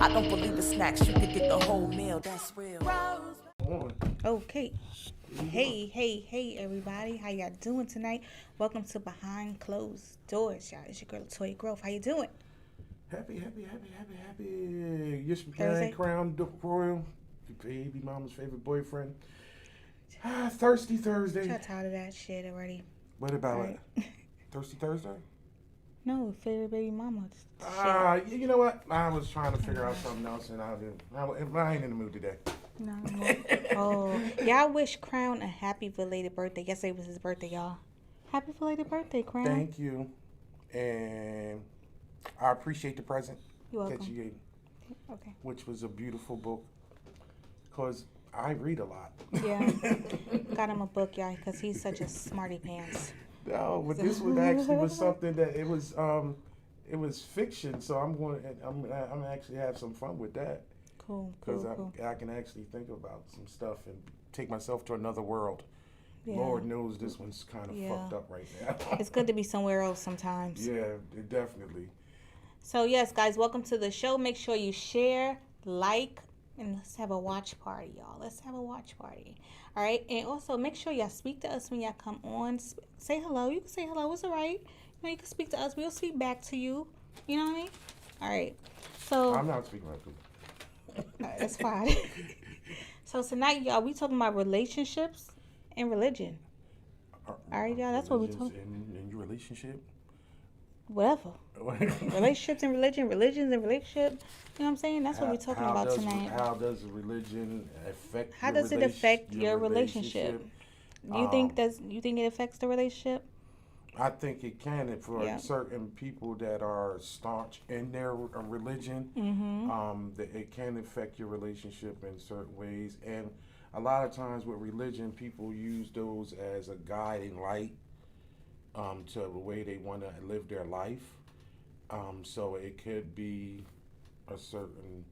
I don't believe in snacks. You could get the whole meal. That's real. Okay. Hey, everybody. How y'all doing tonight? Welcome to Behind Closed Doors, y'all. It's your girl, Toy Grove. How you doing? Happy. Yes, Thursday? Crown Royal, your baby mama's favorite boyfriend. Thirsty Thursday. Y'all tired of that shit already. What about Right. it? Thirsty Thursday? No, favorite baby mama. You know what? I was trying to figure out something else, and I ain't in the mood today. No. Oh, y'all wish Crown a happy belated birthday. Yesterday was his birthday, y'all. Happy belated birthday, Crown. Thank you, and I appreciate the present You're that welcome. you gave, Okay. which was a beautiful book. Cause I read a lot. Yeah. Got him a book, y'all, because he's such a smarty pants. No, but this one actually was something that it was fiction. So I'm actually have some fun with that Cool. because I can actually think about some stuff and take myself to another world. Yeah. Lord knows this one's kind of Yeah. fucked up right now. It's good to be somewhere else sometimes. Yeah, definitely. So yes, guys, welcome to the show. Make sure you share, like, and let's have a watch party, y'all. Let's have a watch party. All right, and also make sure y'all speak to us when y'all come on. Say hello. You can say hello. It's all right. You can speak to us. We'll speak back to you. You know what I mean? All right. So I'm not speaking like people. that's fine. So tonight, y'all, we talking about relationships and religion. All right, y'all. That's what we talking. In your relationship. Whatever. Relationships and religion, religions and relationship. You know what I'm saying? That's what we're talking about tonight. How does religion affect? How does it affect your relationship? You think it affects the relationship? I think it can for Yeah. certain people that are staunch in their religion. Mm-hmm. That it can affect your relationship in certain ways, and a lot of times with religion, people use those as a guiding light to the way they want to live their life. So it could be a certain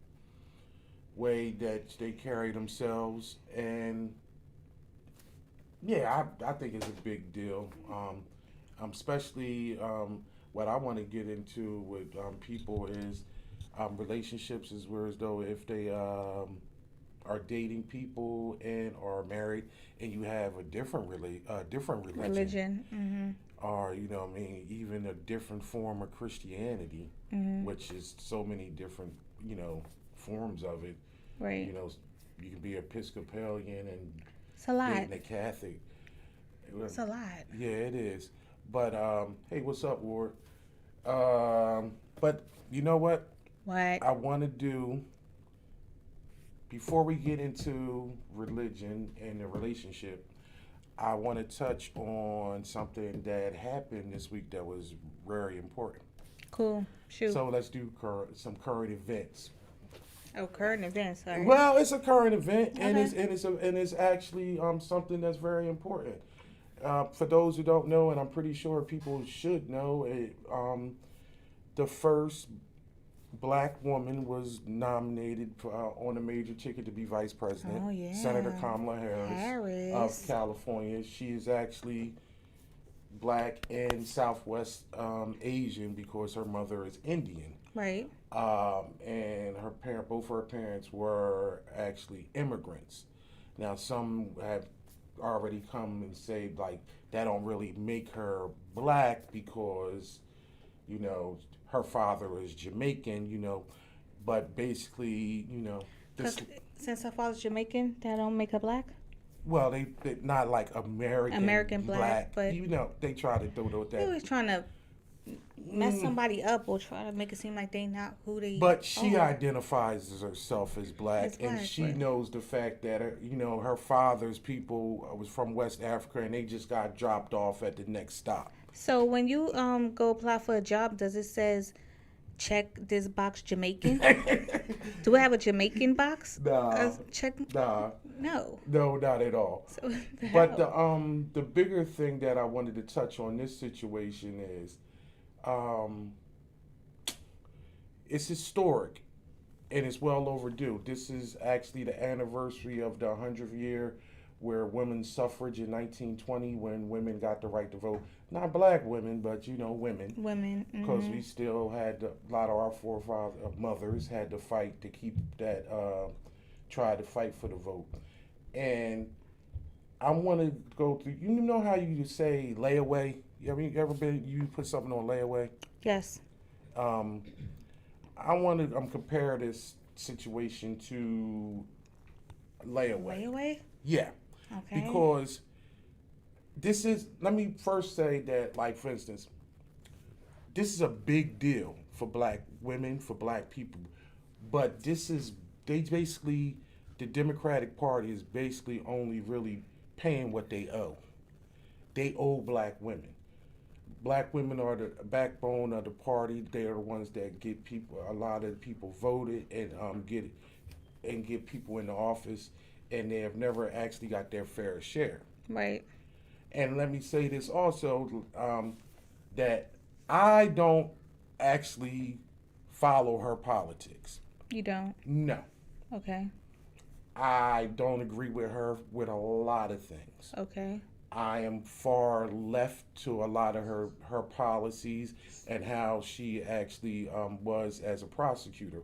way that they carry themselves, and yeah, I think it's a big deal. Especially what I want to get into with people is relationships is where as though if they are dating people and are married and you have a different religion. Mm-hmm. Or even a different form of Christianity, Mm-hmm. which is so many different forms of it. Right. You can be Episcopalian and It's a lot. dating a Catholic. It's a lot. Yeah, it is. But hey, what's up, Ward? But you know what? What? I want to do before we get into religion and the relationship. I want to touch on something that happened this week that was very important. Cool. Shoot. So let's do some current events. Oh, current events. Sorry. Well, it's a current event, and Okay. it's actually something that's very important. For those who don't know, and I'm pretty sure people should know, the first black woman was nominated on a major ticket to be vice president. Oh, yeah. Senator Kamala Harris of California. She is actually black and Southwest Asian because her mother is Indian. Right. And both her parents were actually immigrants. Now, some have already come and say like that don't really make her black because her father is Jamaican, but basically, this. Since her father's Jamaican, that don't make her black? Well, they not like American black, but they try to do they that. always trying to mess somebody up or try to make it seem like they not who they But she are. identifies herself as black, and she right. knows the fact that her father's people was from West Africa, and they just got dropped off at the next stop. So when you go apply for a job, does it says check this box Jamaican? Do we have a Jamaican box? Nah, Check. nah, No. no, not at all. So But the bigger thing that I wanted to touch on this situation is, it's historic, and it's well overdue. This is actually the anniversary of the 100th year where women's suffrage in 1920 when women got the right to vote. Not black women, but women. Women. Because we still had a lot of our forefathers, mothers had to fight to keep that, try to fight for the vote. And I want to go through, you know how you say layaway? You put something on layaway? Yes. I want to compare this situation to layaway. Layaway? Yeah. Okay. Because let me first say that, like, for instance, this is a big deal for black women, for black people. But the Democratic Party is basically only really paying what they owe. They owe black women. Black women are the backbone of the party. They are the ones that get a lot of people voted and get people in the office, and they have never actually got their fair share. Right. And let me say this also, that I don't actually follow her politics. You don't? No. Okay. I don't agree with her with a lot of things. Okay. I am far left to a lot of her policies and how she actually was as a prosecutor.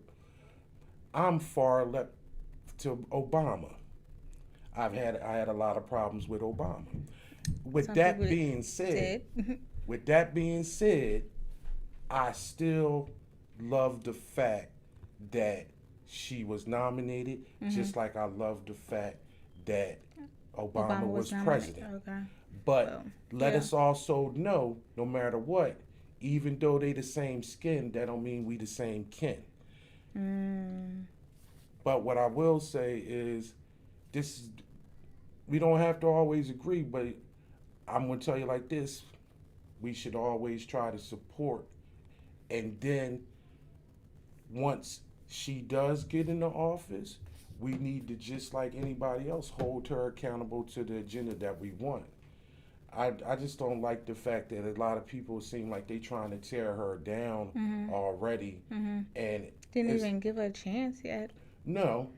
I'm far left to Obama. I had a lot of problems with Obama. With that being said, I still love the fact that she was nominated, just like I love the fact that Obama was president. Okay. But let us also know, no matter what, even though they the same skin, that don't mean we the same kin. But what I will say is, we don't have to always agree, but I'm going to tell you like this, we should always try to support. And then once she does get into office, we need to, just like anybody else, hold her accountable to the agenda that we want. I just don't like the fact that a lot of people seem like they trying to tear her down already. And didn't even give her a chance yet. No.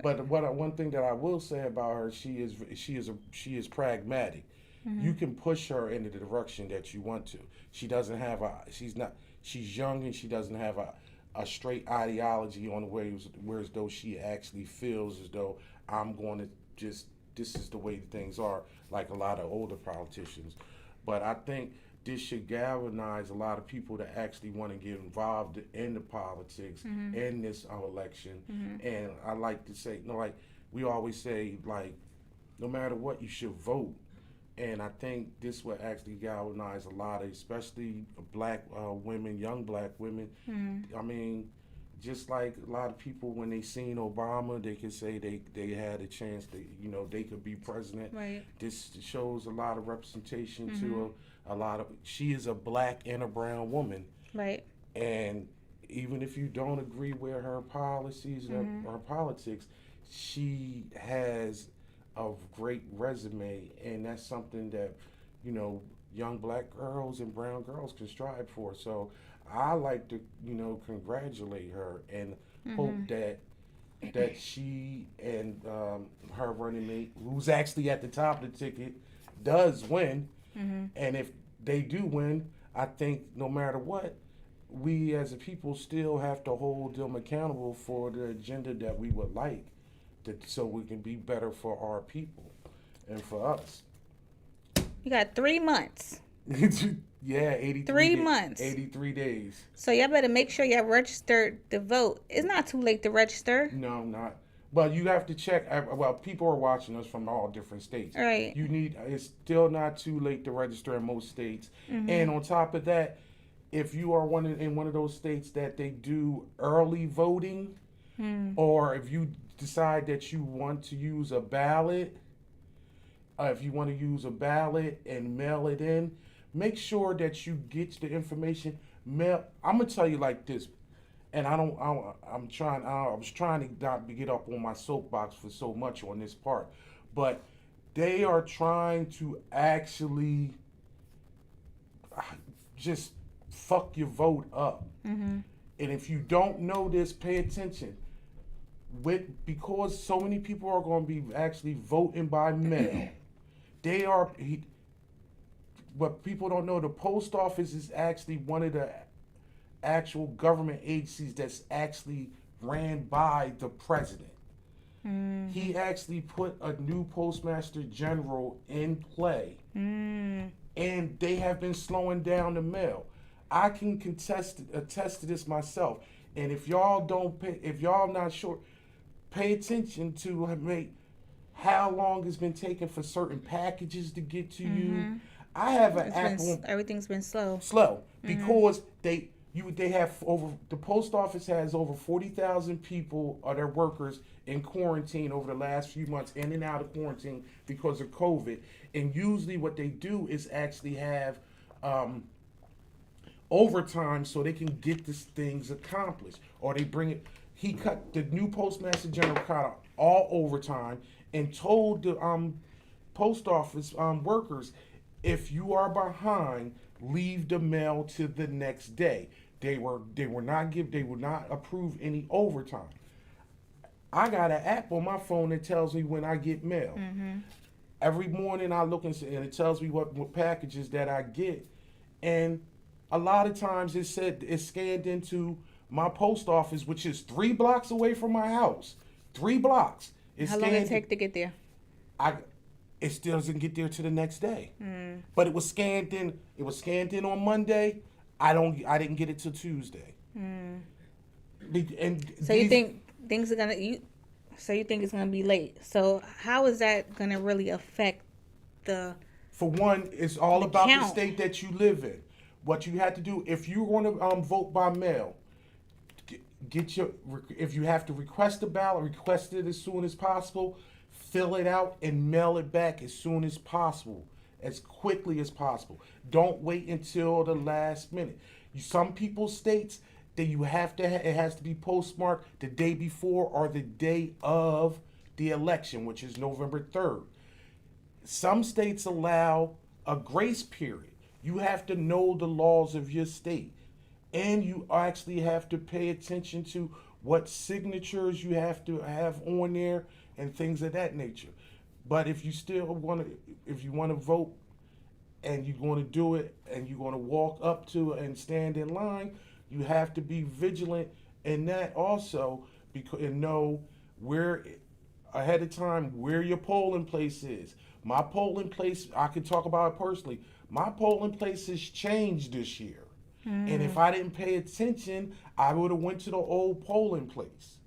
But one thing that I will say about her, she is pragmatic. You can push her in the direction that you want to. She's young and she doesn't have a straight ideology on the way, whereas though she actually feels as though this is the way things are, like a lot of older politicians. But I think this should galvanize a lot of people to actually want to get involved in the politics in this election. And I like to say, we always say, like, no matter what, you should vote. And I think this will actually galvanize a lot of, especially black women, young black women. I mean, just like a lot of people, when they seen Obama, they could say they had a chance that, they could be president. Right. This shows a lot of representation to a lot of, she is a black and a brown woman. Right. And even if you don't agree with her policies or her politics, she has a great resume, and that's something that, young black girls and brown girls can strive for. So I like to, congratulate her and hope that she and her running mate, who's actually at the top of the ticket, does win. And if they do win, I think no matter what, we as a people still have to hold them accountable for the agenda that we would like, so we can be better for our people and for us. You got 3 months. Yeah, 83 3 months. 83 days. So y'all better make sure y'all registered to vote. It's not too late to register. No, not. But you have to check. Well, people are watching us from all different states. Right. It's still not too late to register in most states. And on top of that, if you are in one of those states that they do early voting, or if you decide that you want to use a ballot, if you want to use a ballot and mail it in, make sure that you get the information. I'm gonna tell you like this, and I was trying to not get up on my soapbox for so much on this part, but they are trying to actually just fuck your vote up. And if you don't know this, pay attention. because so many people are going to be actually voting by mail. What people don't know, the post office is actually one of the actual government agencies that's actually ran by the president. He actually put a new postmaster general in play, and they have been slowing down the mail. I can attest to this myself. And if y'all not sure, pay attention to how long it's been taking for certain packages to get to you. I have an app on. Everything's been slow. Because they have the post office has over 40,000 people or their workers in quarantine over the last few months, in and out of quarantine because of COVID. And usually what they do is actually have overtime so they can get these things accomplished, or they bring it. The new postmaster general cut all overtime and told the post office workers, if you are behind, leave the mail to the next day. They would not approve any overtime. I got an app on my phone that tells me when I get mail. Every morning I look and it tells me what packages that I get, and a lot of times it's scanned into my post office, which is 3 blocks away from my house. 3 blocks. How long it take to get there? It still doesn't get there to the next day. But it was scanned in. It was scanned in on Monday. I didn't get it till Tuesday. And so you think things are gonna So you think it's gonna be late? So how is that gonna really affect the? For one, it's all about count. The state that you live in. What you have to do if you want to vote by mail, if you have to request a ballot, request it as soon as possible. Fill it out and mail it back as soon as possible, as quickly as possible. Don't wait until the last minute. Some people's states that it has to be postmarked the day before or the day of the election, which is November 3rd. Some states allow a grace period. You have to know the laws of your state, and you actually have to pay attention to what signatures you have to have on there and things of that nature. But if you want to vote and you're going to do it and you're going to walk up to and stand in line, you have to be vigilant in that also, and know where ahead of time where your polling place is. My polling place, I can talk about it personally. My polling place has changed this year. And if I didn't pay attention, I would have went to the old polling place.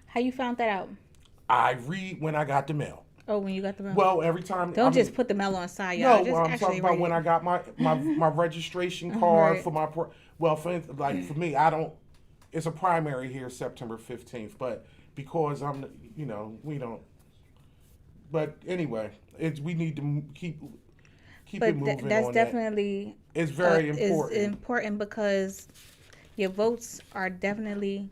How you found that out? I read when I got the mail. Oh, when you got the mail? Well, every time. Don't just put the mail on side, y'all. No, I'm talking about when I got my registration card for my. For me, I don't. It's a primary here, September 15th, but because we don't. But anyway, we need to keep it moving. That's definitely. It's very important. It's important because your votes are definitely.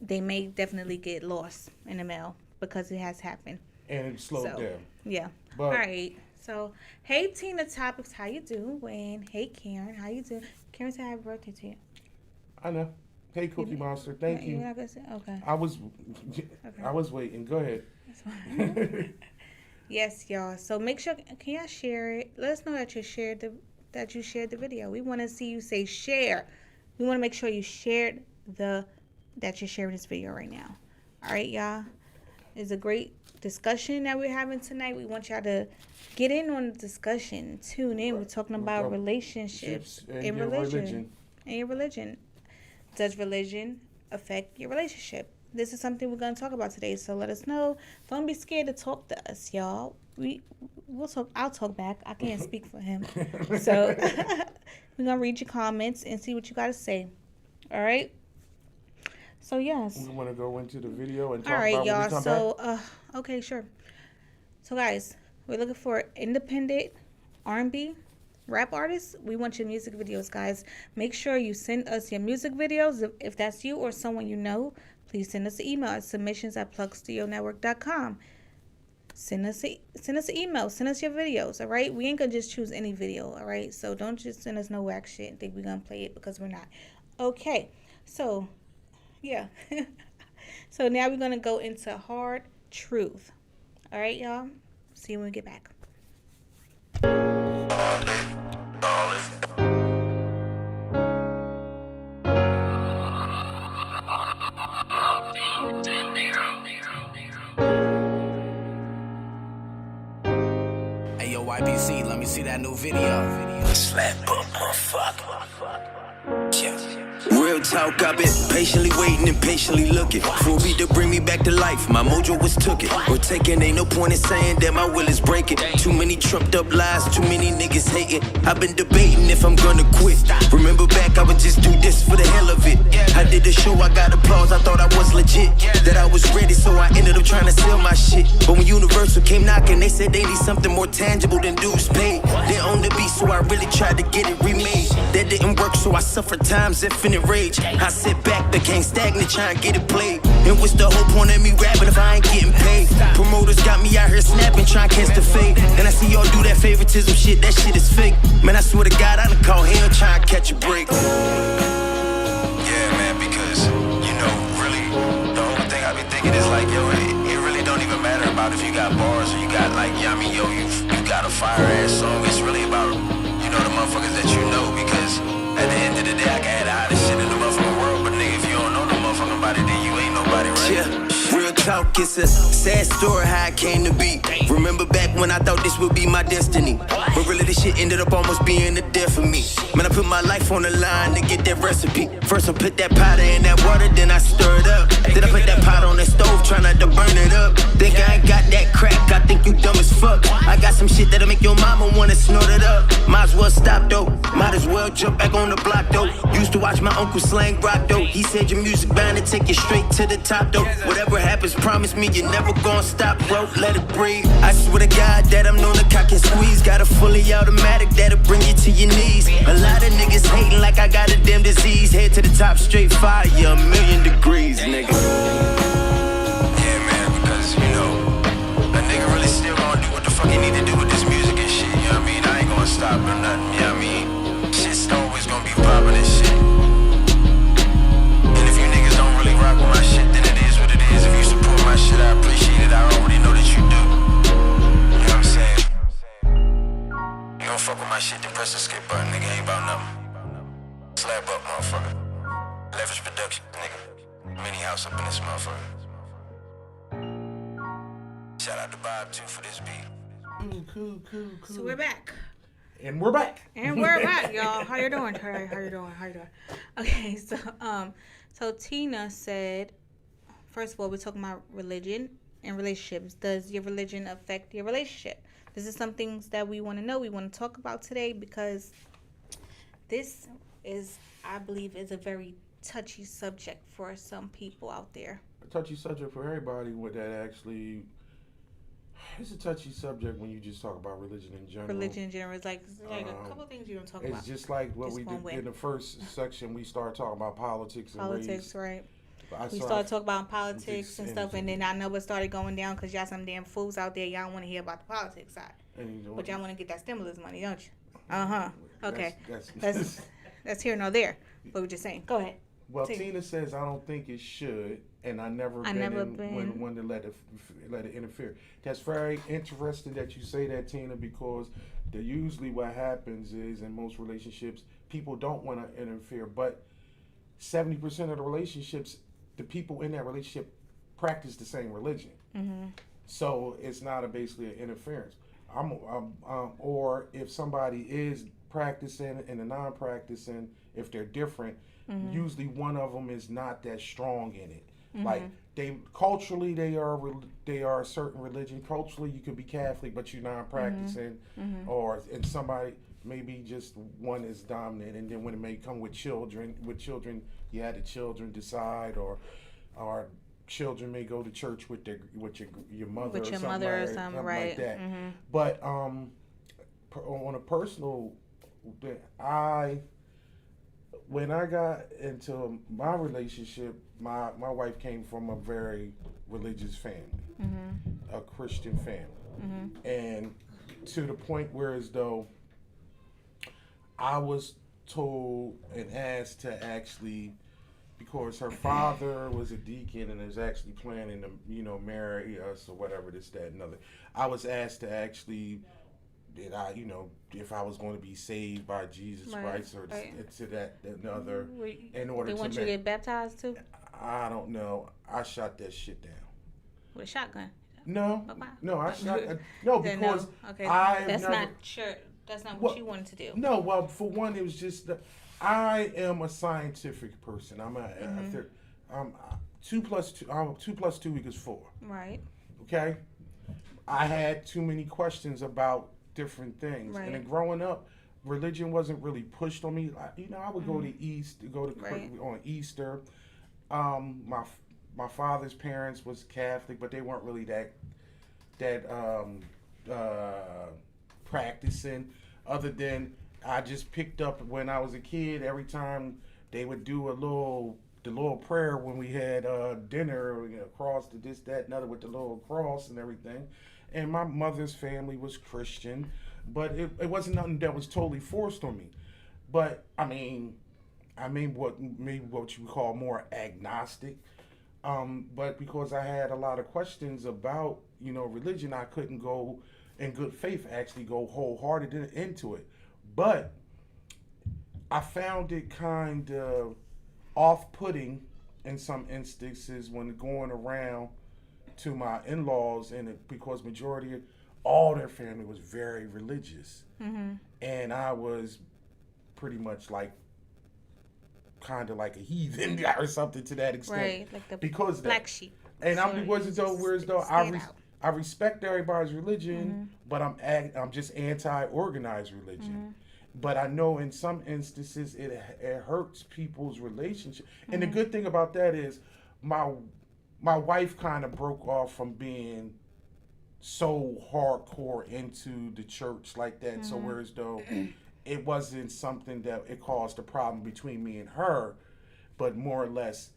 They may definitely get lost in the mail because it has happened. And it slowed down. Yeah. But, all right. So, hey, Tina Topics, how you doing? Hey, Karen, how you doing? Karen said happy birthday to you. I know. Hey, Cookie Monster, thank you. You're not gonna say? Okay. I was waiting. Go ahead. That's fine. Yes, y'all. So make sure, can y'all share it? Let us know that you shared the video. We want to see you say share. We want to make sure you shared that you're sharing this video right now. All right, y'all. It's a great discussion that we're having tonight. We want y'all to get in on the discussion. Tune in. We're talking about relationships and religion. And your religion. Does religion affect your relationship? This is something we're going to talk about today. So let us know. Don't be scared to talk to us, y'all. We'll talk. I'll talk back. I can't speak for him. So we're going to read your comments and see what you got to say. All right? So, yes. We want to go into the video and talk about when we come back? So, okay, sure. So, guys, we're looking for independent R&B rap artists. We want your music videos, guys. Make sure you send us your music videos. If that's you or someone you know, please send us an email at submissions@plugstudionetwork.com. Send us an email. Send us your videos, all right? We ain't going to just choose any video, all right? So, don't just send us no whack shit and think we're going to play it because we're not. Okay, so... yeah. So now we're going to go into hard truth. All right, y'all? See you when we get back. Hey yo, YBC, let me see that new video. Slap up, motherfucker. Yeah. Real talk, I've been patiently waiting and patiently looking for a beat to bring me back to life. My mojo was took it or taken. Ain't no point in saying that my will is breaking. Too many trumped up lies, too many niggas hating. I've been debating if I'm gonna quit. Remember back, I would just do this for the hell of it. I did the show, I got applause, I thought I was legit. That I was ready, so I ended up trying to sell my shit. But when Universal came knocking, they said they need something more tangible than dues paid. They own the beat, so I really tried to get it remade. That didn't work, so I suffered times infinite rage. I sit back, became stagnant, trying to get it played. And what's the whole point of me rapping if I ain't getting paid? Promoters got me out here snapping, trying to catch the fade. And I see y'all do that favoritism shit, that shit is fake. Man, I swear to God, I done call hell trying to catch a break. Yeah, man, because, you know, really, the whole thing I be thinking is like, yo, it really don't even matter about if you got bars or you got like, yeah, I mean, yo, you got a fire-ass song. It's really about, you know, the motherfuckers that you know, because at the end of the day, I can have the hottest shit in the motherfucking world, but nigga, if you don't know no motherfucking body, then you ain't nobody, right? Yeah, real talk, it's a sad story how I came to be. Remember back when I thought this would be my destiny, but really this shit ended up almost being a death for me. Man, I put my life on the line to get that recipe. First I put that powder in that water, then I stir it up. Then I put that pot on the stove, try not to burn it up. Think I ain't got that crack, I think you dumb as fuck. I got some shit that'll make your mama wanna snort it up. Might as well stop though, might as well jump back on the block though. Used to watch my uncle slang rock though. He said your music bound to take you straight to the top though. Whatever happens, promise me you're never gonna stop, bro. Let it breathe. I swear to God that I'm known to cock and squeeze. Got a fully automatic that'll bring you to your knees. A lot of niggas hating like I got a damn disease. Head to the top, straight fire, a million degrees, nigga. Yeah, man, because you know, a nigga really still gonna do what the fuck he need to do with this music and shit. You know what I mean? I ain't gonna stop or nothing. You know what I mean? Shit's always gonna be popping and shit. And if you niggas don't really rock with my shit, then it is what it is. If you support my shit, I appreciate it. I already know that you do. You know what I'm saying? You don't fuck with my shit, then press the skip button, nigga. Ain't about nothing. Slap up, motherfucker. Leverage production, nigga. Mini house up in this motherfucker. Shout out to Bob too for this beat. Cool. So we're back. And we're back. And we're back, y'all. How you doing? How you doing? Okay, so Tina said, first of all, we're talking about religion and relationships. Does your religion affect your relationship? This is some things that we want to know. We want to talk about today because this is, I believe, is a very touchy subject for some people out there. A touchy subject for everybody. With that, actually, it's a touchy subject when you just talk about religion in general. Religion in general is like a couple things you don't talk about. It's just like what Just we one did way. in the first section. We started talking about politics and race. Right? But We started talking about politics and stuff, and then I know it started going down because y'all some damn fools out there. Y'all want to hear about the politics side, but y'all want to get that stimulus money, don't you? Okay. That's here nor there. But we're just saying. Go ahead. Well, Tina says I don't think it should, and I never been one to let it interfere. That's very interesting that you say that, Tina, because usually what happens is in most relationships people don't want to interfere, but 70% of the relationships, the people in that relationship practice the same religion. Mm-hmm. So it's not basically an interference. Or if somebody is practicing and a non-practicing, if they're different, usually one of them is not that strong in it. Mm-hmm. Like culturally they are a certain religion. Culturally you could be Catholic, but you're non-practicing, or and somebody maybe just one is dominant, and then when it may come with children, you had the children decide, or children may go to church with your mother, with your or mother or something something, right? like that. Mm-hmm. But on a personal, when I got into my relationship, my wife came from a very religious family, a Christian family, and to the point where as though I was told and asked to actually because her father was a deacon and is actually planning to, marry us or whatever, this, that, and other. I was asked to actually, if I was going to be saved by Jesus Christ or to that and other, in order they to want you to get baptized too? I don't know. I shot that shit down. With a shotgun? No, Okay. no, I shot. No, Then because Okay. That's not what you wanted to do. No, well, for one, it was just I am a scientific person. I'm a 2 plus 2 equals 4. Right. Okay, I had too many questions about different things, Right. and then growing up, religion wasn't really pushed on me. I would go to on Easter. My father's parents was Catholic, but they weren't really that practicing. Other than I just picked up when I was a kid, every time they would do the little prayer when we had dinner, cross to this, that, and other with the little cross and everything. And my mother's family was Christian, but it wasn't nothing that was totally forced on me. But I mean what you would call more agnostic. But because I had a lot of questions about religion, I couldn't go in good faith actually go wholehearted into it. But I found it kind of off-putting in some instances when going around to my in-laws, because majority of all their family was very religious, and I was pretty much like kind of like a heathen or something to that extent, Right, like the because black sheep. And So I'm was though, whereas though stand out. I respect everybody's religion, but I'm just anti-organized religion. But I know in some instances it hurts people's relationship. And the good thing about that is my wife kind of broke off from being so hardcore into the church like that. So whereas though it wasn't something that it caused a problem between me and her, but more or less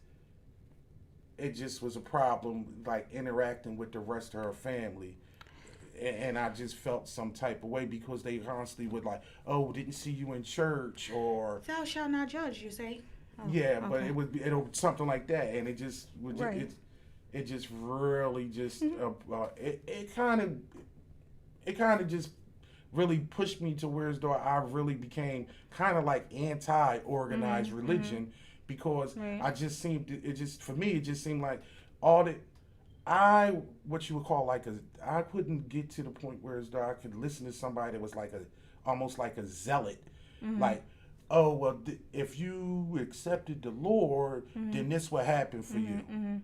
it just was a problem like interacting with the rest of her family. And I just felt some type of way because they constantly would like, oh, didn't see you in church, or Thou shalt not judge, you say? Oh, yeah, but okay. it would be something like that, and it just would Right. it just really just it kind of just really pushed me to where as though I really became kind of like anti-organized religion, because Right. I just seemed for me it just seemed like all the what you would call like I couldn't get to the point where as though I could listen to somebody that was like almost like a zealot, like, oh well, if you accepted the Lord, then this would happen for you,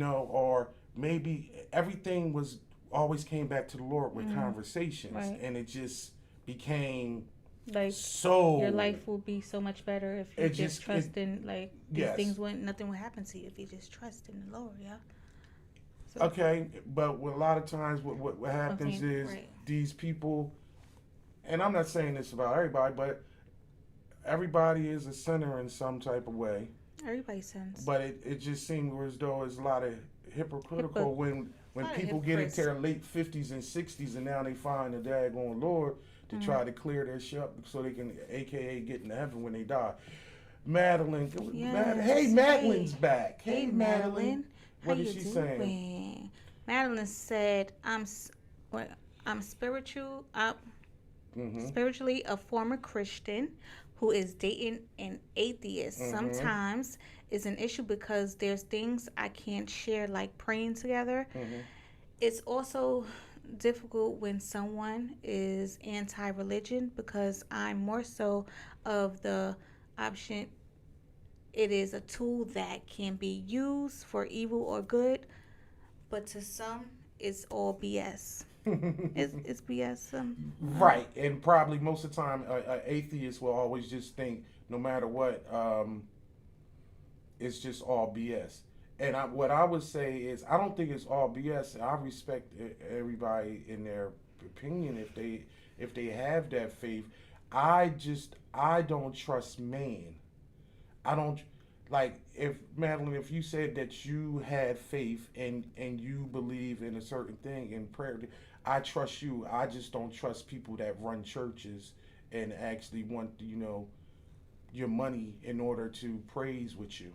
or maybe everything was always came back to the Lord with conversations, Right. and it just became Like so your life will be so much better if you It just just- trust in like these Yes. things nothing will happen to you if you just trust in the Lord, yeah. So, Okay, but a lot of times what happens Okay, is right. these people, and I'm not saying this about everybody, but everybody is a sinner in some type of way. everybody sins. But it just seems as though there's a lot of hypocritical when lot of people get into hypocrites. their late 50s and 60s and now they find the daggone Lord to try to clear their shit up so they can AKA get into heaven when they die. Madeline, Yes. hey, Madeline's Hey. back. Hey, Madeline. What How is you she doing? saying? Madeline said, I'm spiritual. Spiritually a former Christian who is dating an atheist. Sometimes it's an issue because there's things I can't share, like praying together. It's also difficult when someone is anti-religion because I'm more so of the option. It is a tool that can be used for evil or good, but to some, it's all BS. It's BS. Right, and probably most of the time, an atheist will always just think, no matter what, it's just all BS. And what I would say is, I don't think it's all BS. I respect everybody in their opinion if they have that faith. I don't trust man. I don't like if Madeline, if you said that you had faith and you believe in a certain thing in prayer, I trust you. I just don't trust people that run churches and actually want your money in order to praise with you.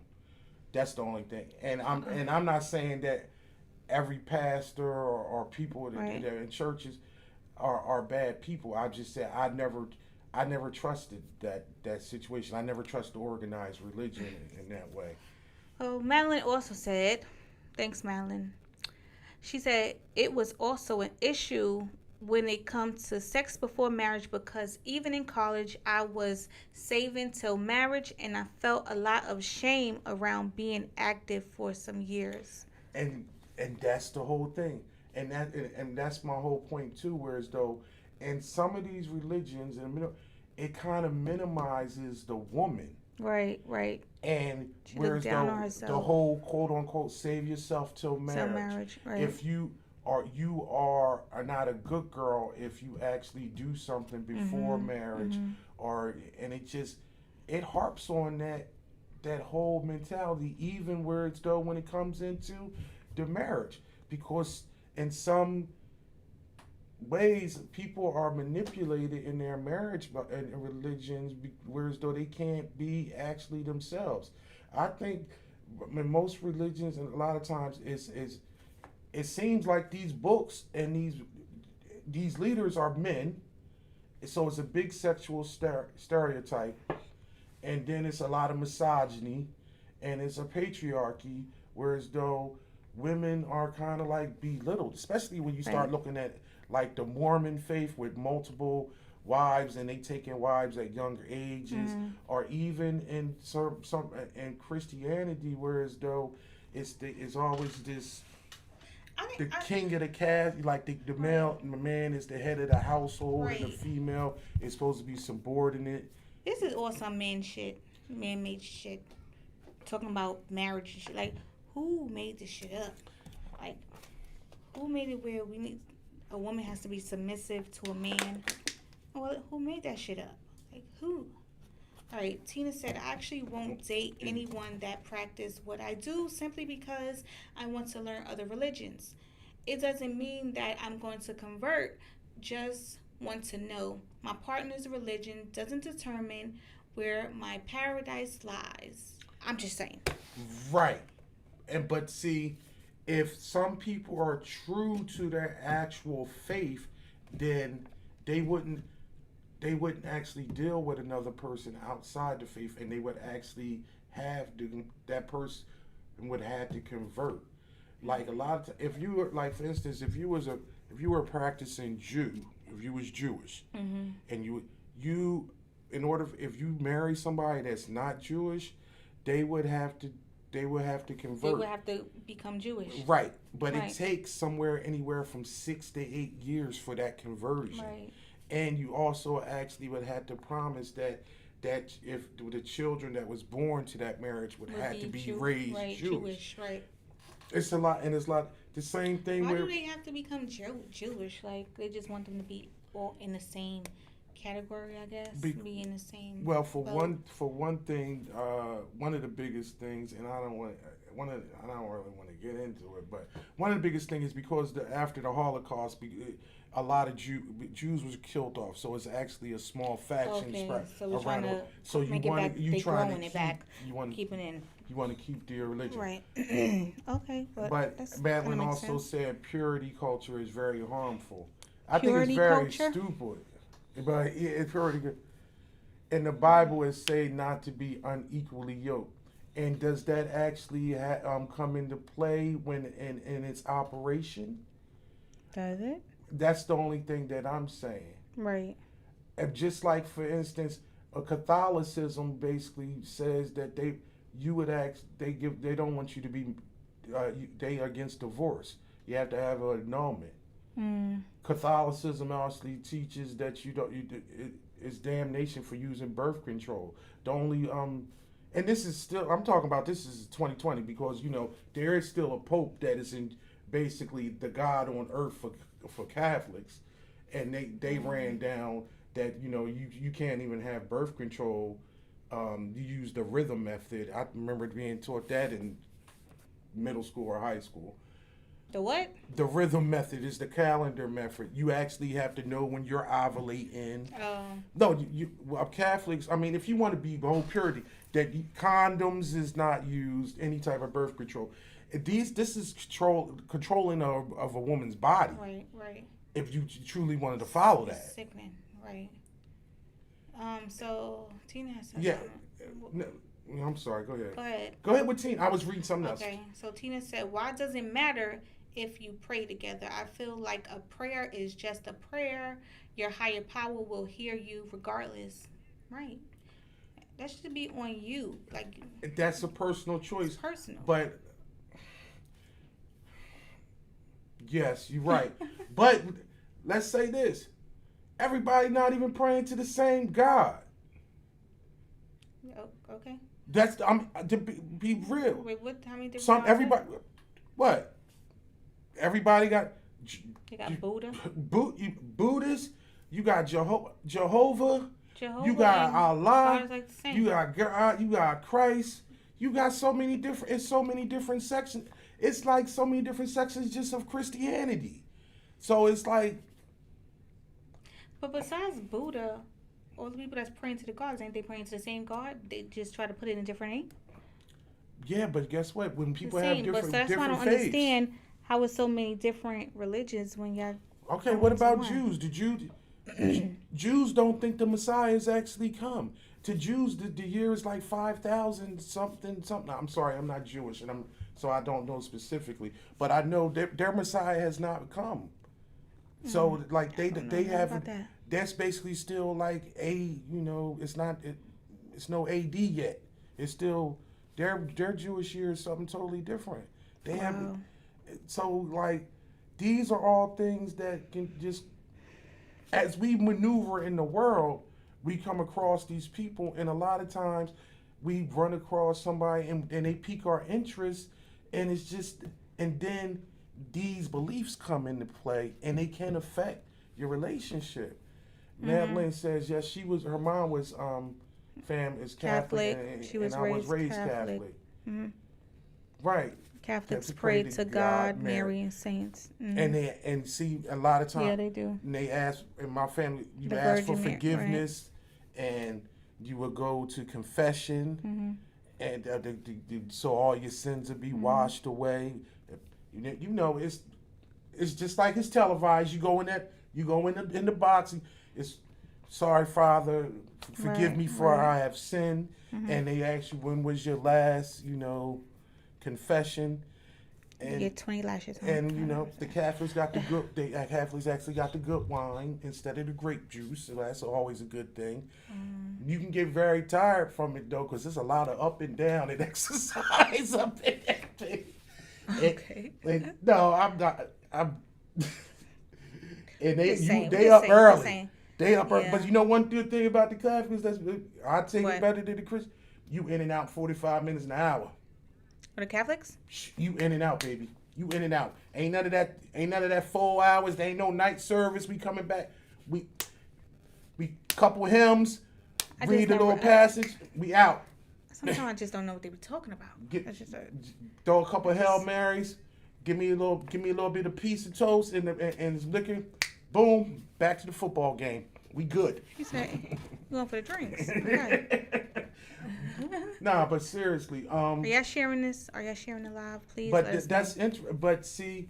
That's the only thing. And I'm not saying that every pastor or people that Right. are in churches are bad people. I just said I never trusted that situation. I never trusted organized religion in that way. Oh, Madeline also said, thanks, Madeline. She said it was also an issue when it comes to sex before marriage because even in college, I was saving till marriage and I felt a lot of shame around being active for some years. And that's the whole thing. And that's my whole point too. Whereas though, in some of these religions, it kind of minimizes the woman. Right, right. And She looked whereas down on though herself. the whole quote unquote save yourself till marriage. marriage, right. If you are not a good girl if you actually do something before marriage, or and it harps on that whole mentality, even where it's though when it comes into the marriage, because in some ways people are manipulated in their marriage and religions, whereas though they can't be actually themselves. I think in most religions, and a lot of times it seems like these books and these leaders are men, so it's a big sexual stereotype, and then it's a lot of misogyny, and it's a patriarchy, whereas though women are kind of like belittled, especially when you start looking at like the Mormon faith with multiple wives and they taking wives at younger ages, or even in some in Christianity, whereas though it's always this the king of the cast, like the male, the man is the head of the household, and the Right. female is supposed to be subordinate. This is all some man shit, man-made shit. Talking about marriage and shit. Like, who made this shit up? Like, who made it where a woman has to be submissive to a man? Well, who made that shit up? Like, who? All right, Tina said, I actually won't date anyone that practice what I do simply because I want to learn other religions. It doesn't mean that I'm going to convert, just want to know. My partner's religion doesn't determine where my paradise lies. I'm just saying. Right. But see, if some people are true to their actual faith, then they wouldn't actually deal with another person outside the faith, and they would actually that person would have to convert. Like a lot of if you were, like, for instance, if you were a practicing Jew, if you was Jewish, and you in order, if you marry somebody that's not Jewish, they would have to convert. They would have to become Jewish. Right, but Right. it takes anywhere from 6 to 8 years for that conversion. Right. And you also actually would have to promise that if the children that was born to that marriage would have to be raised right, Jewish. Right. It's a lot, and it's like the same thing Why where do they have to become Jewish? Like, they just want them to be all in the same category, I guess. Be in the same. well, for boat. one thing, one of the biggest things, and I don't really want to get into it, but one of the biggest things is because after the Holocaust, a lot of Jews was killed off, so it's actually a small faction Okay, spread so we're trying around. to So you make it want back. you They trying growing to it back. keep Keep it in. you want to keep their religion. Right. Okay. But that's Madeline kinda makes also sense. said purity culture is very harmful. I Purity think it's very culture? stupid. But it's purity good. In the Bible, it say not to be unequally yoked. And does that actually come into play when in its operation? Does it? That's the only thing that I'm saying. Right. And just like, for instance, Catholicism basically says that they don't want you to be they against divorce. You have to have an annulment. Catholicism actually teaches that it's damnation for using birth control. The only and this is still, I'm talking about, this is 2020, because there is still a pope that is in basically the God on earth for Catholics, and they ran down that you can't even have birth control. You use the rhythm method. I remember being taught that in middle school or high school. The what? The rhythm method is the calendar method. You actually have to know when you're ovulating. No, well, Catholics. I mean, if you want to be the whole purity, that condoms is not used. Any type of birth control. This is controlling of a woman's body. Right. If you truly wanted to follow that. Sickening. Right. So Tina has said Yeah. something. No, I'm sorry. Go ahead. Go ahead. Go ahead with Tina. I was reading something else. Okay. So Tina said, "Why does it matter if you pray together? I feel like a prayer is just a prayer. Your higher power will hear you regardless." Right. That should be on you. Like, That's a personal choice. it's personal. But yes, you're right. But let's say this: everybody not even praying to the same God. Oh, okay. That's to be real. Wait, what? How many different? Some gods everybody. What? Everybody got. You got Buddha. Buddhists. You got Jehovah. Jehovah. You got and Allah. God is like the same. You got God. You got Christ. You got so many different. It's so many different sections. It's like so many different sections just of Christianity. So it's like. But besides Buddha, all the people that's praying to the gods, ain't they praying to the same God? They just try to put it in a different name. Yeah, but guess what? When people The have same. different But so that's why I don't faiths. understand how it's so many different religions when y'all. Okay, go what into about one. Jews? Jews don't think the Messiah has actually come. To Jews, the year is like 5,000 something. I'm sorry, I'm not Jewish, and so I don't know specifically. But I know their Messiah has not come. So like they nothing haven't. about that. That's basically still like it's not it's no AD yet. It's still their Jewish year is something totally different. They haven't. So like these are all things that can just as we maneuver in the world, we come across these people, and a lot of times we run across somebody and they pique our interest, and it's just, and then these beliefs come into play, and they can affect your relationship. Madeline says, yes, her mom was is Catholic, and, She was and I was raised Catholic. Catholic. Right. Catholics To pray to God, Mary, and saints. Mhm. And see a lot of times Yeah, they do. and they ask in my family you The ask for Virgin Mary, forgiveness and you will go to confession and so all your sins will be washed away. You know it's just like it's televised. You go in the box and it's sorry Father, forgive me for I have sinned, and they ask you when was your last confession. You get 20 lashes. And the Catholics got the good. Catholics actually got the good wine instead of the grape juice, so that's always a good thing. You can get very tired from it though, because there's a lot of up and down and exercise up in that thing. Okay. No, I'm not. And Just saying, they just up saying, early. just saying. They up early. Yeah. But you know one good thing about the Catholics I take What? it better than the Christians. You in and out 45 minutes an hour. For the Catholics? You in and out, baby. You in and out. Ain't none of that 4 hours. There ain't no night service. We coming back. We couple hymns. Read a little passage. We out. Sometimes I just don't know what they were talking about. That's just Throw a couple of Hail Marys. Give me a little bit of piece of toast and some liquor. Boom. Back to the football game. We good. You said you going for the drinks. Okay. Nah, but seriously, Are y'all sharing this? Are y'all sharing it live? Please. but let us that's know. interesting. But see,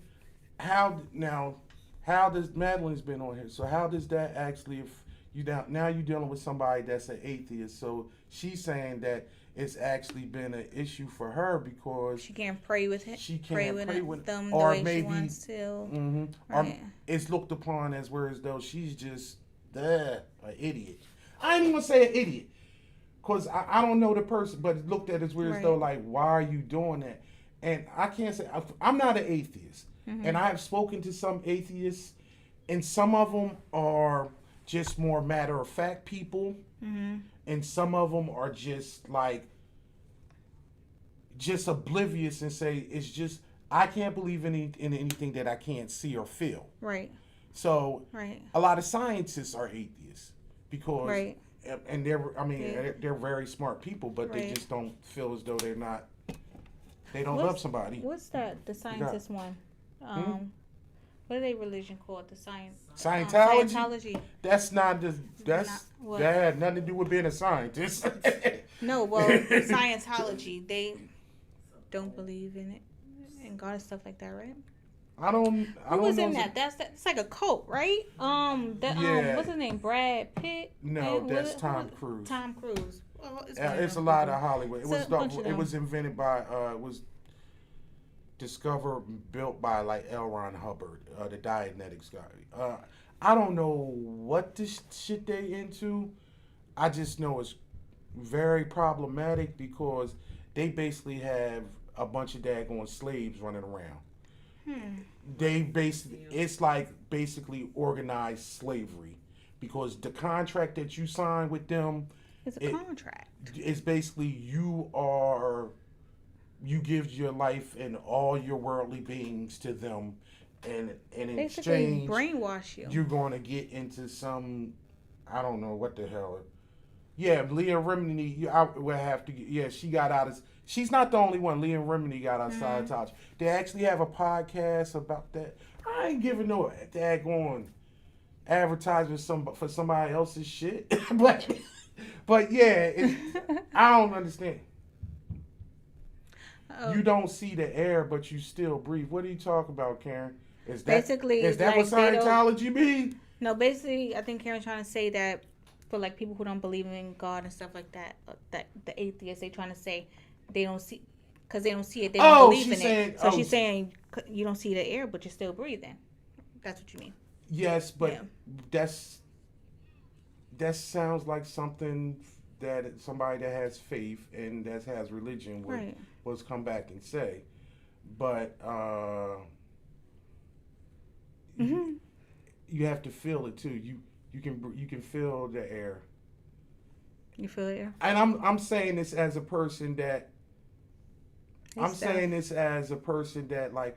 how does Madeline's been on here? So how does that actually? If you now you're dealing with somebody that's an atheist, so she's saying that it's actually been an issue for her because She can't pray with it. she can't pray with them the or way maybe she wants to. or Right. it's looked upon as whereas though she's just an idiot. I ain't even gonna say an idiot. Because I don't know the person, but it looked at as weird as though, like, why are you doing that? And I can't say, I'm not an atheist. And I have spoken to some atheists, and some of them are just more matter-of-fact people. And some of them are just, like, just oblivious and say, it's just, I can't believe in anything that I can't see or feel. Right. So, Right. a lot of scientists are atheists because... Right. And they're very smart people, but they Right. just don't feel as though they don't love somebody. What's that? The scientist one. What is their religion called? The science. Scientology? Scientology. That's not the. That's Not- what? that had nothing to do with being a scientist. No, well, Scientology, they don't believe in it and God and stuff like that, right? I don't. Who was know in that? It's like a cult, right? Yeah. What's his name? Brad Pitt. No, And that's Tom Cruise. Tom Cruise. Well, It's one of a them lot people. of Hollywood. It It's was a bunch of it them. was invented by it was discovered built by like L. Ron Hubbard, the Dianetics guy. I don't know what this shit they into. I just know it's very problematic because they basically have a bunch of daggone slaves running around. They basically it's like basically organized slavery because the contract that you sign with them It's a contract. is basically you give your life and all your worldly beings to them, and in Basically, exchange brainwash you. you're going to get into some I don't know what the hell. Yeah, Leah Remini, I would have to. Yeah, she got out of. She's not the only one. Leah Remini got out of Scientology. They actually have a podcast about that. I ain't giving no daggone advertisement for somebody else's shit, but yeah, I don't understand. You don't see the air, but you still breathe. What are you talking about, Karen? Is that Basically, is that like, what Scientology mean? No, basically, I think Karen's trying to say that for like people who don't believe in God and stuff like that, that the atheists, they trying to say they don't see because they don't see it, they don't believe in it. So she's saying you don't see the air, but you're still breathing. That's what you mean. Yes, but Yeah. that sounds like something that somebody that has faith and that has religion would come back and say. But you have to feel it too. You can feel the air. You feel the air? And I'm saying this as a person that like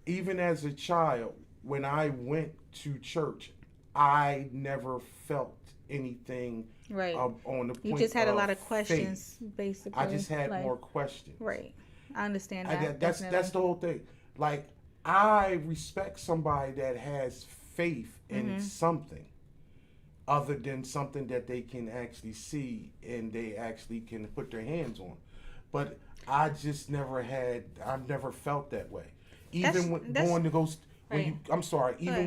even as a child when I went to church, I never felt anything Right. on the point You just had a lot of faith. questions, basically. I just had like, more questions. Right. I understand that. That's the whole thing. Like I respect somebody that has faith in something other than something that they can actually see and they actually can put their hands on. But I just I've never felt that way. Even when going to go when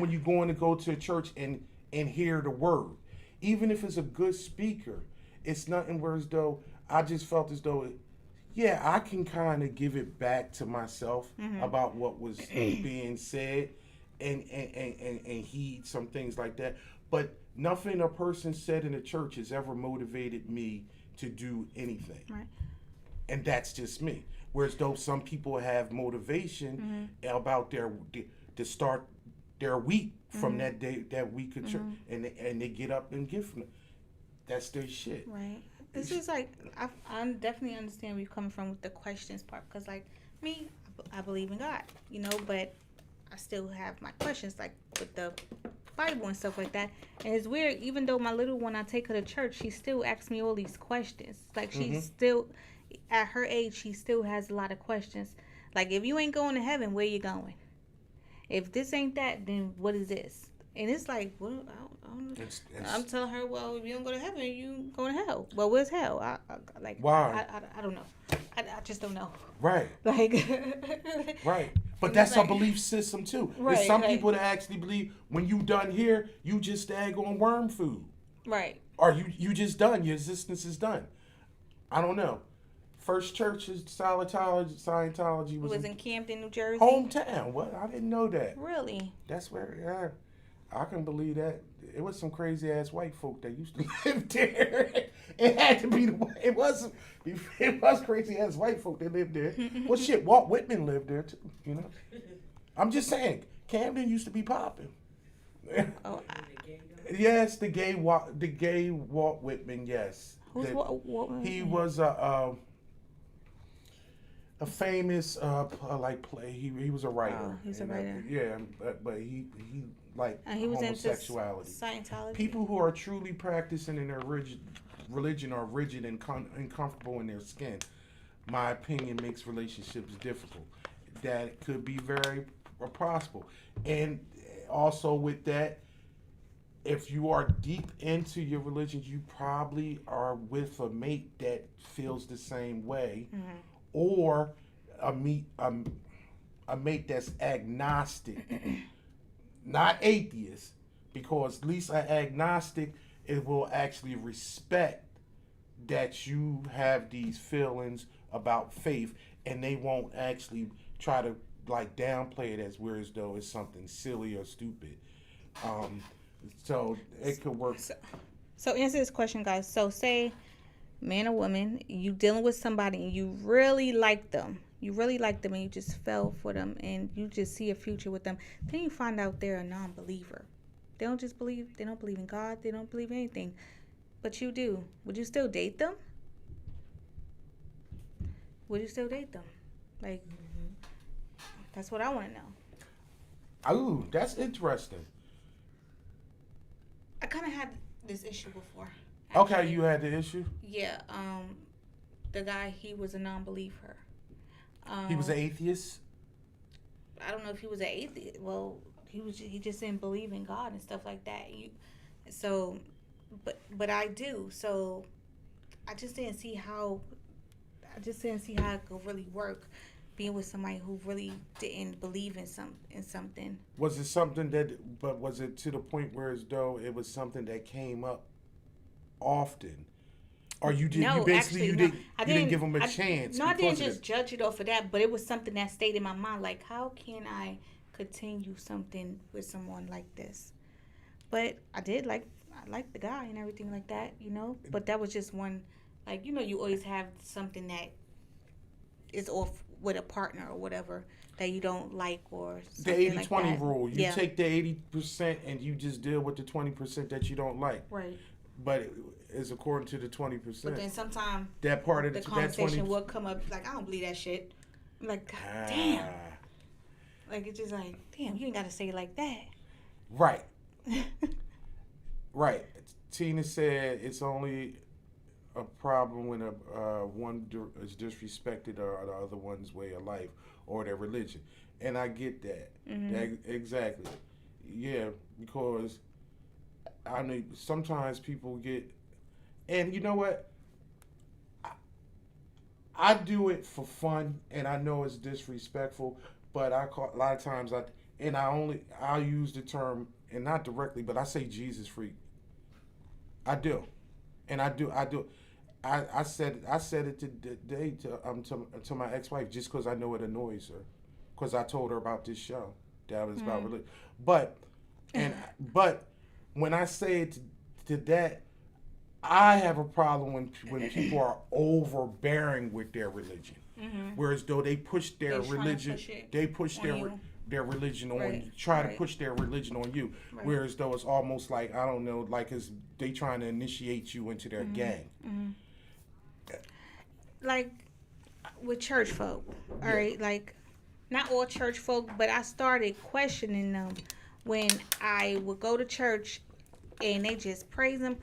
you're going to go to a church and hear the word. Even if it's a good speaker, it's nothing where as though I just felt as though I can kind of give it back to myself about what was being said and heed some things like that. But nothing a person said in the church has ever motivated me to do anything. Right. And that's just me. Whereas though some people have motivation about to start their week from that day, that week of church, and they get up and give from it. That's their shit. Right. This is like I definitely understand where you're coming from with the questions part because like me, I believe in God, but I still have my questions like with the Bible and stuff like that. And it's weird, even though my little one, I take her to church, she still asks me all these questions. Like she's still at her age, she still has a lot of questions. Like if you ain't going to heaven, where you going? If this ain't that, then what is this? And it's like, well, I don't know. I'm telling her, well, if you don't go to heaven, you go to hell. Well, where's hell? Why? I don't know. I just don't know. Right. Like. Right. But that's a belief system too. Right, There's some right. people that actually believe when you done here, you just daggone worm food. Right. Or you just done. Your existence is done. I don't know. First church is Scientology was in Camden, New Jersey. hometown. What? I didn't know that. Really? That's where, I can believe that. It was some crazy ass white folk that used to live there. It had to be it was crazy ass white folk that lived there. Well, shit, Walt Whitman lived there too. I'm just saying, Camden used to be popping. Oh, Yes, the gay Walt Whitman. Yes, who's what? he was a famous play. He was a writer. Oh, he's a writer. Yeah, but he like And he was homosexuality. into Scientology. People who are truly practicing in their religion are rigid and uncomfortable in their skin. My opinion makes relationships difficult. That could be very possible. And also with that, if you are deep into your religion, you probably are with a mate that feels the same way, or a mate that's agnostic, not atheist, because at least an agnostic, it will actually respect that you have these feelings about faith, and they won't actually try to like downplay it as weird as though it's something silly or stupid. So it could work. So answer this question, guys. So say, man or woman, you dealing with somebody and you really like them. You really like them and you just fell for them and you just see a future with them. Then you find out they're a non-believer. They don't believe in God. They don't believe in anything. But you do. Would you still date them? Would you still date them? Like, that's what I want to know. Ooh, that's interesting. I kind of had this issue before. Okay, actually. you had the issue? Yeah, the guy, he was a non-believer. He was an atheist? I don't know if he was an atheist. Well, he just didn't believe in God and stuff like that. But I do. So I just didn't see how it could really work, being with somebody who really didn't believe in something. Was it was it to the point where as though it was something that came up often? Or you did? No, you basically actually, you didn't give him a chance. No, I didn't just judge it off of that, but it was something that stayed in my mind. Like, how can I continue something with someone like this? But I liked the guy and everything like that, But that was just one, like, you always have something that is off with a partner or whatever that you don't like, or something the 80-20 like rule. You take the 80% and you just deal with the 20% that you don't like. Right. But it's according to the 20%. But then sometimes that part of the conversation will come up like, I don't believe that shit. I'm like, God damn. Like, it's just like, damn, you ain't got to say it like that. Right. Right. Tina said it's only a problem when one is disrespected or the other one's way of life or their religion. And I get that. Exactly. Yeah, because I mean, sometimes people get, and you know what? I do it for fun, and I know it's disrespectful, but a lot of times I'll use the term, and not directly, but I say Jesus freak. I do, and I do. I said it today to my ex-wife just because I know it annoys her, because I told her about this show that was about religion. But when I say it to that, I have a problem when people are overbearing with their religion, whereas though they push their religion, their religion on you, try to push their religion on you, whereas though it's almost like, I don't know, like it's they trying to initiate you into their gang. Like with church folk, all right, like not all church folk, but I started questioning them when I would go to church and they just praise him,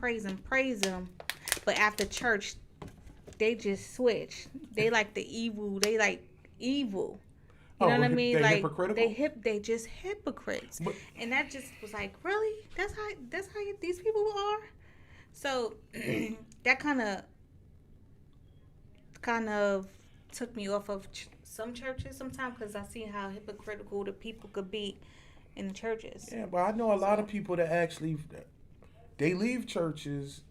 but after church they just switch. They like the evil. They like evil. You know what I mean? They like hypocritical? they just hypocrites. And that just was like, really? That's how these people are? So that kind of took me off of some churches sometimes, because I see how hypocritical the people could be in the churches. Yeah, but I know a lot of people that actually they leave churches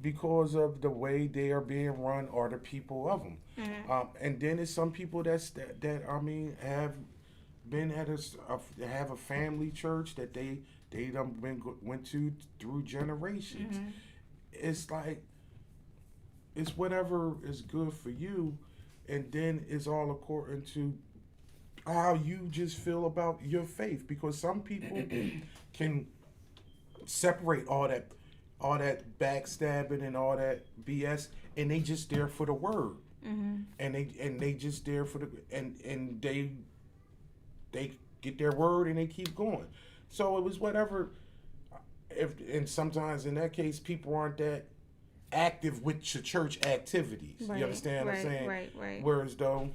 because of the way they are being run or the people of them. And then there's some people that I mean have been at have a family church that they went to through generations. It's like, it's whatever is good for you, and then it's all according to how you just feel about your faith, because some people can separate all that backstabbing and all that BS, and they just there for the word, and they just there for the and they get their word and they keep going. So it was whatever. And sometimes in that case, people aren't that active with your church activities. You understand what I'm saying? Right. Whereas though,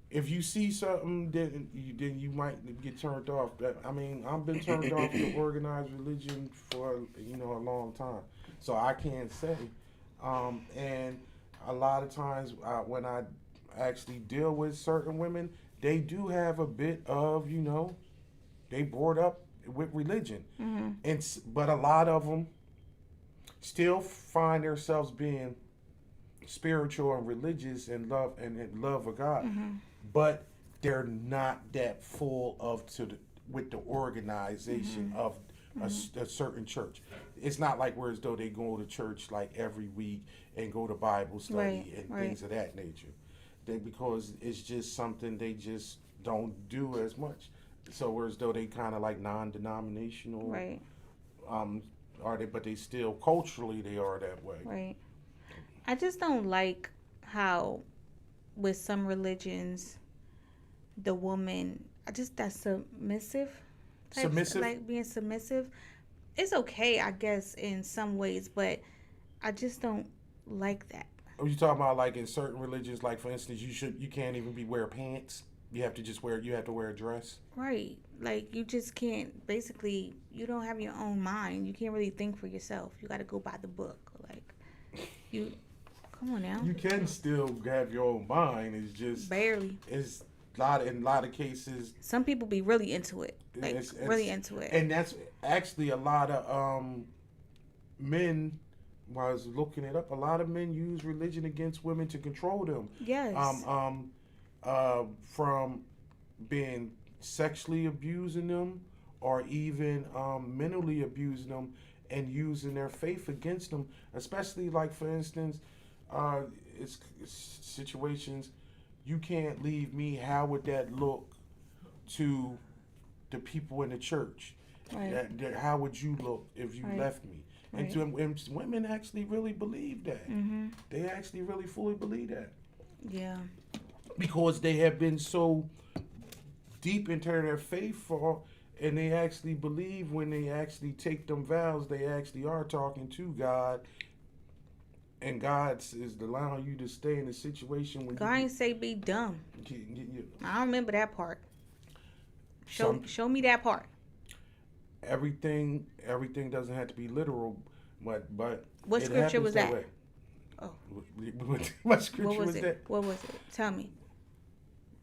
if you see something, then you might get turned off. I mean, I've been turned off to organized religion for a long time, so I can't say. And a lot of times when I actually deal with certain women, they do have a bit of they brought up with religion, but a lot of them still find themselves being spiritual and religious and love of God, but they're not that full with the organization of a certain church. It's not like whereas though they go to church like every week and go to Bible study and things of that nature. Because it's just something they just don't do as much. So whereas though they kind of like non-denominational, Right. Are they? But they still culturally they are that way. Right. I just don't like how, with some religions, the woman, that's submissive. Submissive? Like being submissive. It's okay, I guess, in some ways, but I just don't like that. Are you talking about like in certain religions, like for instance, you can't even wear pants. You have to wear a dress. Right. Like you just can't, basically, you don't have your own mind. You can't really think for yourself. You got to go by the book. Like, come on now. You can still have your own mind. It's just Barely. It's in a lot of cases. Some people be really into it. Like, it's really into it. And that's actually a lot of men. When I was looking it up, a lot of men use religion against women to control them. Yes. From being sexually abusing them or even mentally abusing them and using their faith against them, especially like for instance, it's situations, you can't leave me, how would that look to the people in the church? Right. How would you look if you left me? Right. And women actually really believe that. They actually really fully believe that. Yeah. Because they have been so deep into their faith and they actually believe when they actually take them vows, they actually are talking to God. And God is allowing you to stay in a situation when God ain't say be dumb. I don't remember that part. Show me that part. Everything doesn't have to be literal, but What scripture was that? Way. Oh. What scripture What was that? it? What was it? Tell me.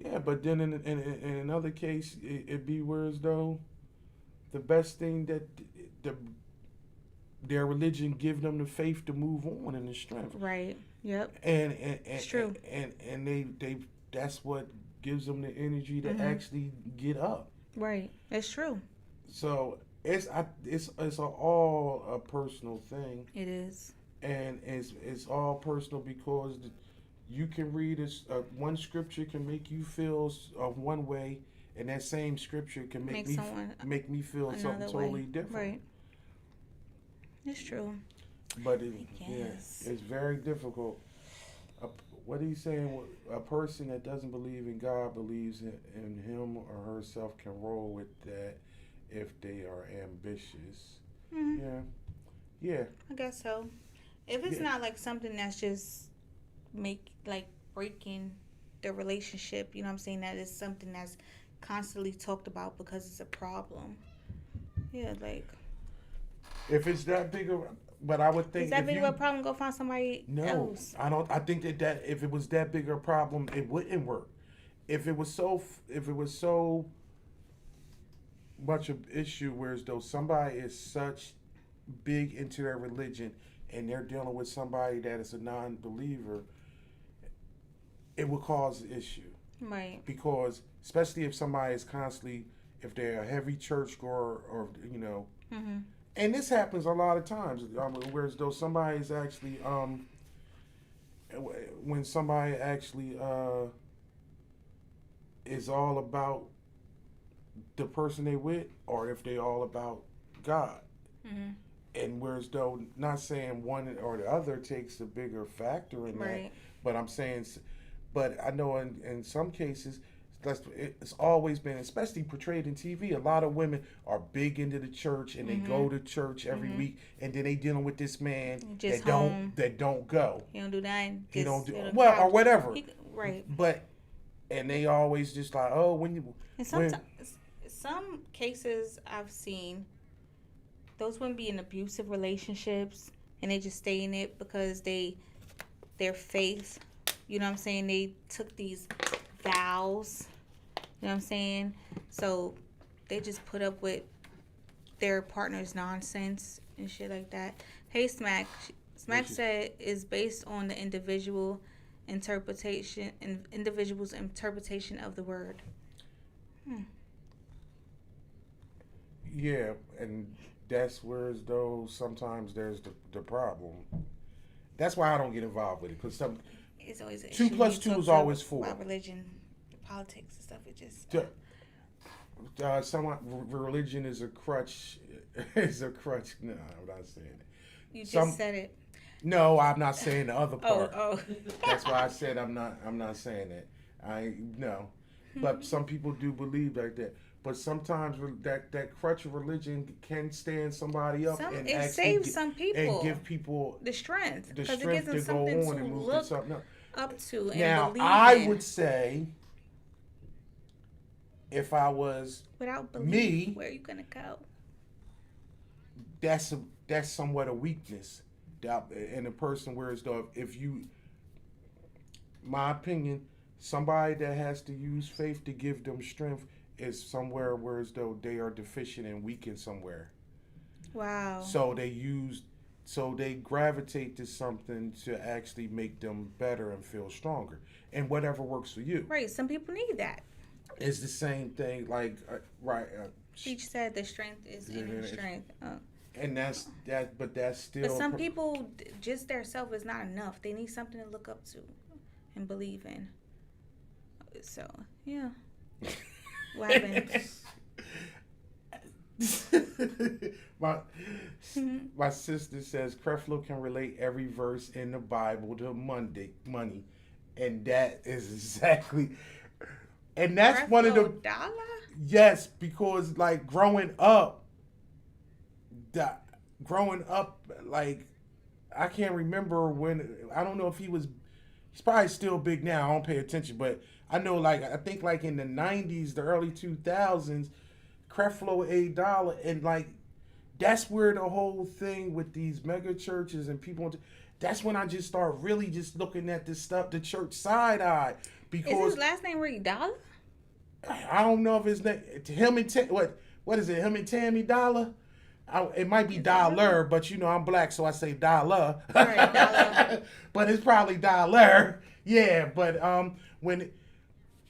Yeah, but then in another case, it'd be whereas though the best thing that their religion give them the faith to move on and the strength. Right. Yep. And it's true. And they that's what gives them the energy to actually get up. Right. It's true. So it's all a personal thing. It is. And it's all personal because you can read one scripture can make you feel one way, and that same scripture can make me feel something totally different. Right. It's true. But it's very difficult. What he's saying, a person that doesn't believe in God believes in him or herself can roll with that if they are ambitious. Mm-hmm. Yeah. I guess so. If it's not like something that's just breaking the relationship, you know what I'm saying? That is something that's constantly talked about because it's a problem. Yeah, like. If it's that big of, but I would think. Is that big of a problem? Go find somebody else. I don't. I think that if it was that big of a problem, it wouldn't work. If it was so much of an issue, whereas though somebody is such big into their religion and they're dealing with somebody that is a non-believer, it would cause an issue. Right. Because especially if somebody is constantly, if they're a heavy churchgoer or Mm-hmm. And this happens a lot of times, whereas though somebody is actually, when somebody actually is all about the person they with, or if they all about God. Mm-hmm. And whereas though, not saying one or the other takes a bigger factor in that, but I'm saying, but I know in some cases, it's always been, especially portrayed in TV, a lot of women are big into the church and they go to church every week, and then they dealing with this man that don't go. He don't do nothing. He don't do or whatever. Right. But and they always just like, oh, when you And when sometimes, some cases I've seen, those women be in abusive relationships and they just stay in it because their faith, you know what I'm saying? They took these vows, you know what I'm saying? So they just put up with their partner's nonsense and shit like that. Hey, Smack. Smack said is based on the individual's interpretation of the word. yeah, and that's where as though sometimes there's the problem. That's why I don't get involved with it, because It's always an 2 issue plus when 2 you is talk always 4. about religion, politics, and stuff. It just Someone religion is a crutch. Is a crutch. No, I'm not saying it. you just Some- said it. No, I'm not saying the other part. Oh. That's why I said I'm not saying that. I no, but some people do believe like that. But sometimes that crutch of religion can stand somebody up and It actually saves some people and give people the strength the because it strength gives to them go something on to and move to look something else. up to and Now believe I in. would say, if I was Without belief, me, where are you gonna go? that's somewhat a weakness in a person. Whereas though if you, my opinion, somebody that has to use faith to give them strength is somewhere whereas though they are deficient and weak in somewhere. Wow. So they gravitate to something to actually make them better and feel stronger, and whatever works for you. Right. Some people need that. It's the same thing. Like right. Each said the strength is inner strength. And that's that, but that's still. But some people, just their self is not enough. They need something to look up to and believe in. So, yeah. What happened? my sister says Creflo can relate every verse in the Bible to money, and that is exactly. And that's one of the dollar? yes, because like growing up, like I can't remember when. I don't know if he's probably still big now. I don't pay attention, but I know I think in the 90s, the early 2000s, Creflo $8, and like that's where the whole thing with these mega churches and people. That's when I just start really just looking at this stuff, the church side eye, because Is his last name really Dollar? I don't know if his name him and what is it? Him and Tammy Dollar. It might be Dollar, but I'm black, so I say Dollar. Right, Dollar. But it's probably Dollar. Yeah, but I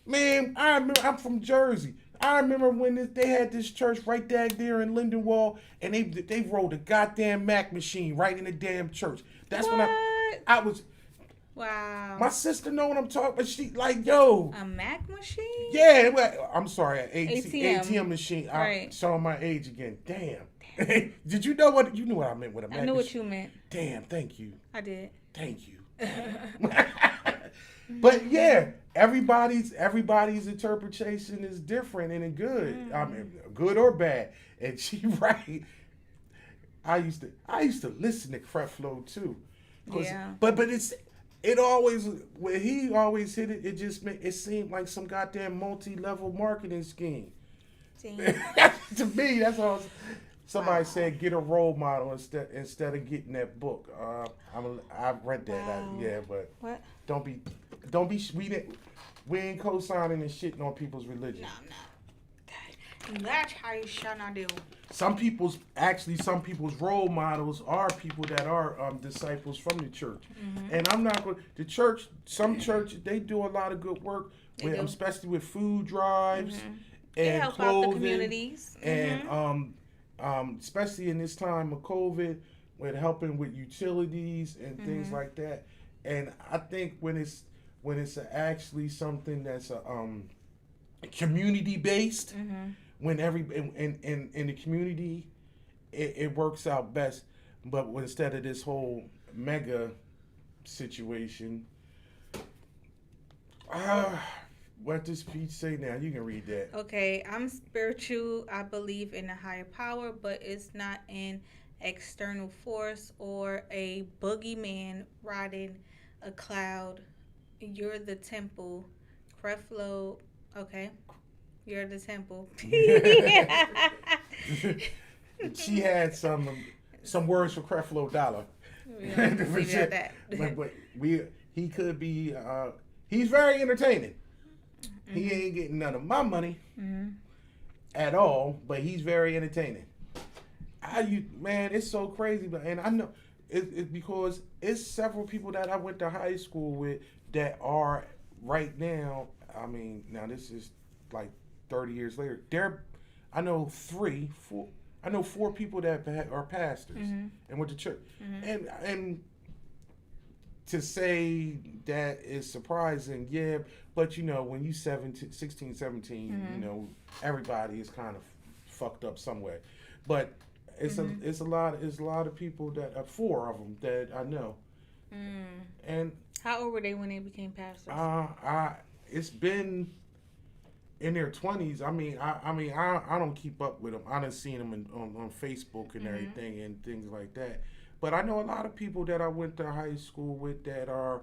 remember I'm from Jersey. I remember when they had this church right there in Lindenwold, and they rolled a goddamn Mac machine right in the damn church. That's when I was. Wow. My sister know what I'm talking about. She like, yo. A Mac machine? Yeah, I'm sorry, ATM. ATM machine. I'm Right. showing my age again. Damn. Did you know what you knew what I meant with a Mac I knew what machine? you meant. Damn, thank you. I did. Thank you. But yeah, everybody's interpretation is different and good. I mean, good or bad. And she right. I used to listen to Creflo too. Yeah. But it always when he always hit it, it seemed like some goddamn multi-level marketing scheme. Damn. To me, that's all. Somebody said get a role model instead of getting that book. I've read that. Wow. But What? don't be. We ain't co-signing and shitting on people's religion. No, I'm not. That's how you shall not do. Some people's role models are people that are disciples from the church, and I'm not going. The church, some church, they do a lot of good work, especially with food drives They and help clothing, out the communities. and especially in this time of COVID, with helping with utilities and things like that. And I think when it's actually something that's community based. When in the community, it works out best. But instead of this whole mega situation, what does speech say now? You can read that. Okay, I'm spiritual. I believe in a higher power, but it's not an external force or a boogeyman riding a cloud. You're the temple. Creflo. Okay. You're the temple. She had some words for Creflo Dollar. We don't leave it at that. but he could be. He's very entertaining. He ain't getting none of my money at all, but he's very entertaining. Man, it's so crazy, and I know it's because it's several people that I went to high school with that are right now. I mean, now this is like 30 years later. I know 4 people that are pastors and went to church, and to say that is surprising, yeah. But when you 16, 17, everybody is kind of fucked up somewhere. But it's a lot of people that 4 of them that I know. And how old were they when they became pastors? It's been in their 20s. I don't keep up with them. I done seen them on Facebook and everything and things like that. But I know a lot of people that I went to high school with that are,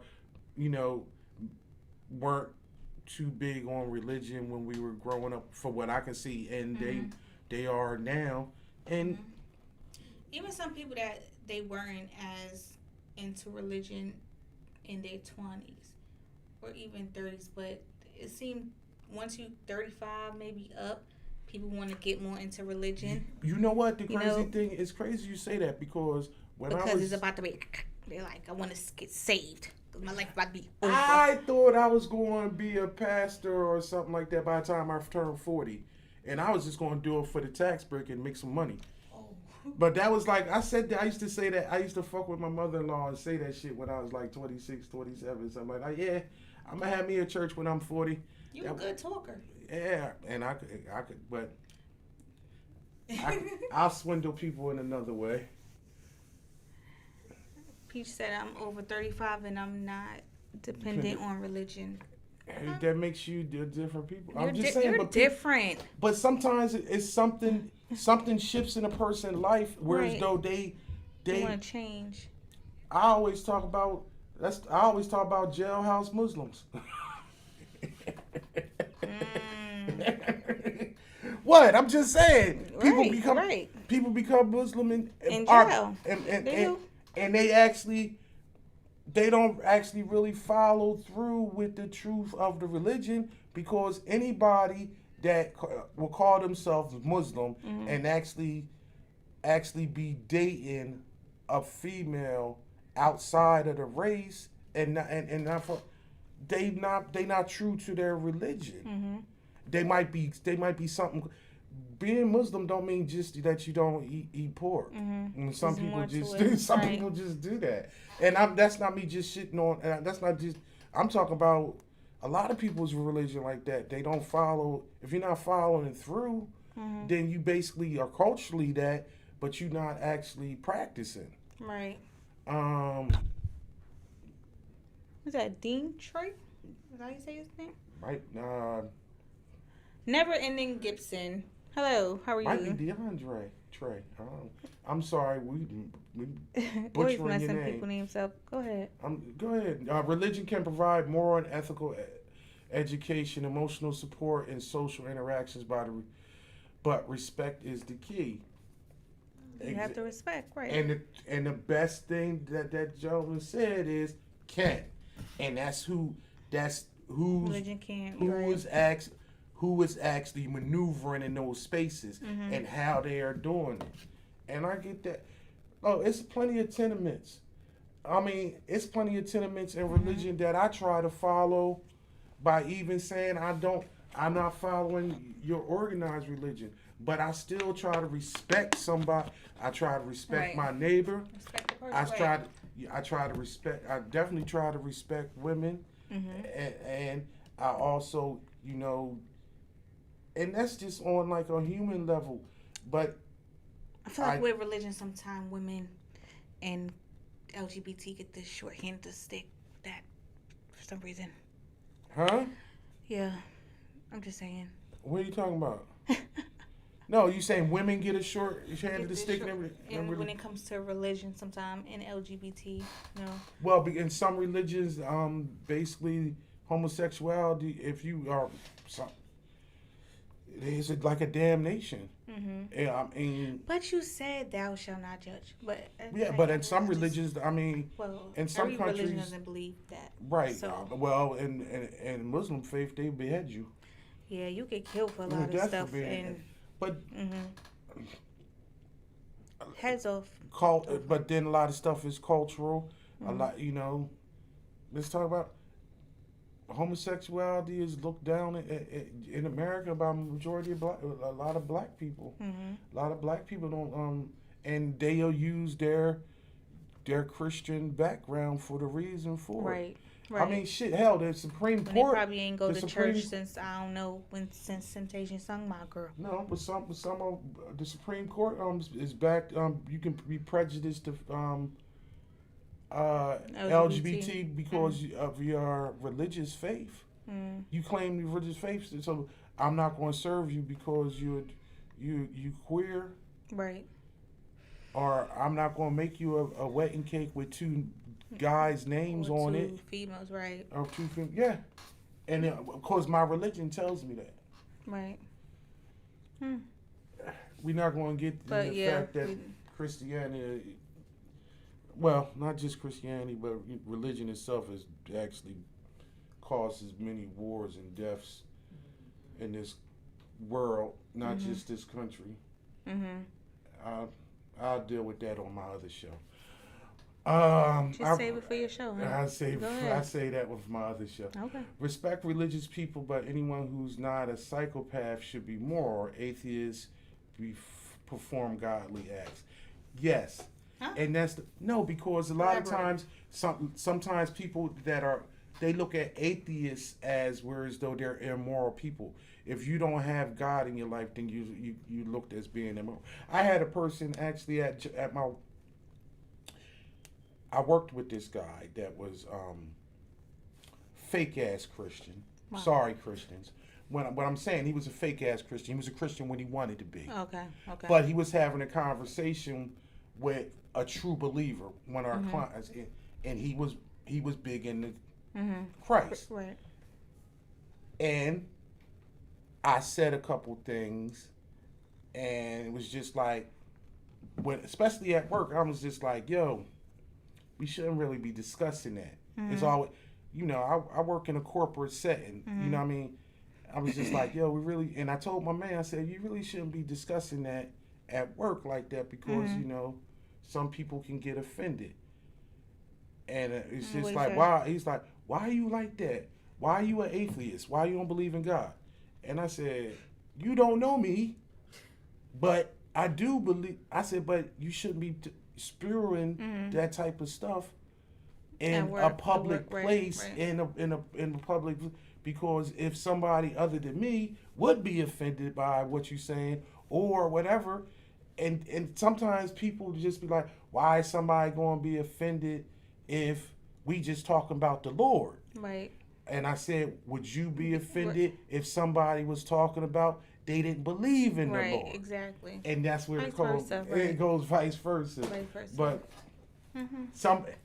weren't too big on religion when we were growing up, for what I can see, and they are now. And even some people that they weren't as into religion in their 20s or even 30s, but it seemed once you 35 maybe up, people want to get more into religion. You know what? The crazy thing, it's crazy you say that because it's about to be, they're like, I want to get saved. My life about to be over. I thought I was going to be a pastor or something like that by the time I turned 40. And I was just going to do it for the tax break and make some money. Oh. But that was like, I used to say that. I used to fuck with my mother-in-law and say that shit when I was like 26, 27, something like that. Yeah, I'm going to have me a church when I'm 40. You a good talker. Yeah, and I could, but I'll swindle people in another way. Peach said, I'm over 35 and I'm not dependent on religion. That makes you different people. You're I'm just saying, you're different. But sometimes it's something shifts in a person's life, whereas though they want to change. I always talk about jailhouse Muslims. What? I'm just saying. People become Muslim in jail. And they don't actually really follow through with the truth of the religion, because anybody that will call themselves Muslim and actually be dating a female outside of the race and not for, they not true to their religion. They might be something. Being Muslim don't mean just that you don't eat pork. Some people just do. Some people just do that, and that's not me just shitting on. And that's not just. I'm talking about a lot of people's religion like that. They don't follow. If you're not following through, then you basically are culturally that, but you're not actually practicing. Right. Is that Dean Trey? Is that how you say his name? Right. Never Ending Gibson. Hello, how are you? Might be DeAndre Trey. I'm sorry, we Always butchering your messing name. people's names up. Go ahead. Go ahead. Religion can provide moral and ethical education, emotional support, and social interactions, but respect is the key. You have to respect, right? And the best thing that gentleman said is can, and that's who religion can. Who is actually maneuvering in those spaces and how they are doing it. And I get that. Oh, it's plenty of tenements. It's plenty of tenements in religion that I try to follow by even saying I'm not following your organized religion, but I still try to respect somebody. I try to respect my neighbor. Respect the person. I definitely try to respect women. And I also, and that's just on like a human level. But I feel like with religion, sometimes women and LGBT get this short hand to stick that for some reason. Huh? Yeah, I'm just saying. What are you talking about? No, you saying women get a short hand to stick and when it comes to religion, sometimes in LGBT, Well, in some religions, basically homosexuality, if you are, it's like a damnation. Yeah, I mean, But you said thou shalt not judge. But yeah, but in some religions, I mean, well, in some every religion countries, doesn't believe that. right? So Well, in Muslim faith, they behead you. yeah, you get killed for a Yeah, lot of that's stuff forbidden. and But heads off. but then a lot of stuff is cultural. A lot, you know. Let's talk about homosexuality is looked down in America by a majority of a lot of black people. A lot of black people don't and they'll use their Christian background for the reason for Right. it. Right. I mean, shit, hell, the Supreme And they Court. probably ain't go the to Supreme- church since I don't know since Temptation sung My Girl. No, but some of the Supreme Court is back. You can be prejudiced to LGBT because of your religious faith. You claim your religious faith, so I'm not going to serve you because you queer, Right. or I'm not going to make you a wedding cake with two guys' names Or on two it, females, right. or two yeah, and of course my religion tells me that. Right. We're not going to get But the yeah, fact that Christianity, well, not just Christianity, but religion itself has actually causes many wars and deaths in this world, not just this country. I'll deal with that on my other show. Just save it for your show, huh? I say Go ahead. I say that with my other show. Okay. Respect religious people, but anyone who's not a psychopath should be moral. Atheists perform godly acts. Yes, Huh? and no, because a lot of Elaborate. times, sometimes people they look at atheists as whereas though they're immoral people. If you don't have God in your life, then you looked as being immoral. I had a person actually at my. I worked with this guy that was fake ass Christian. Wow. Sorry, Christians. What I'm saying, he was a fake ass Christian. He was a Christian when he wanted to be. Okay. But he was having a conversation with a true believer, one of our clients, and he was big into Christ. Right. And I said a couple things, and it was just like, especially at work, I was just like, yo, we shouldn't really be discussing that. It's always, I work in a corporate setting. You know what I mean? I was just like, yo, and I told my man, I said, you really shouldn't be discussing that at work like that because, some people can get offended. And it's just What like, he why? He's like, why are you like that? Why are you an atheist? Why you don't believe in God? And I said, you don't know me, but I do believe. I said, but you shouldn't be spewing that type of stuff in work, a at public work, right, place, right. in a public, because if somebody other than me would be offended by what you're saying or whatever, and sometimes people just be like, why is somebody going to be offended if we just talking about the Lord? Right. And I said, would you be offended if somebody was talking about they didn't believe in the Right. Lord? Exactly. And that's where Vice it goes. versa, right. It goes vice versa. Vice versa. But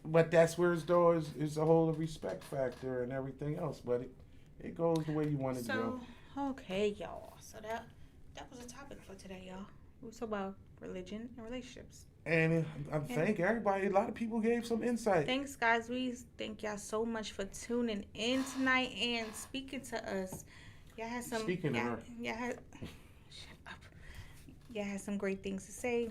but that's where it's a whole respect factor and everything else. But it goes the way you want it to go. So okay, y'all. So that was the topic for today, y'all. We talk about religion and relationships. And I thank everybody. A lot of people gave some insight. Thanks, guys. We thank y'all so much for tuning in tonight and speaking to us. Y'all had some. Speaking to her. Y'all had. Shut up. Y'all had some great things to say.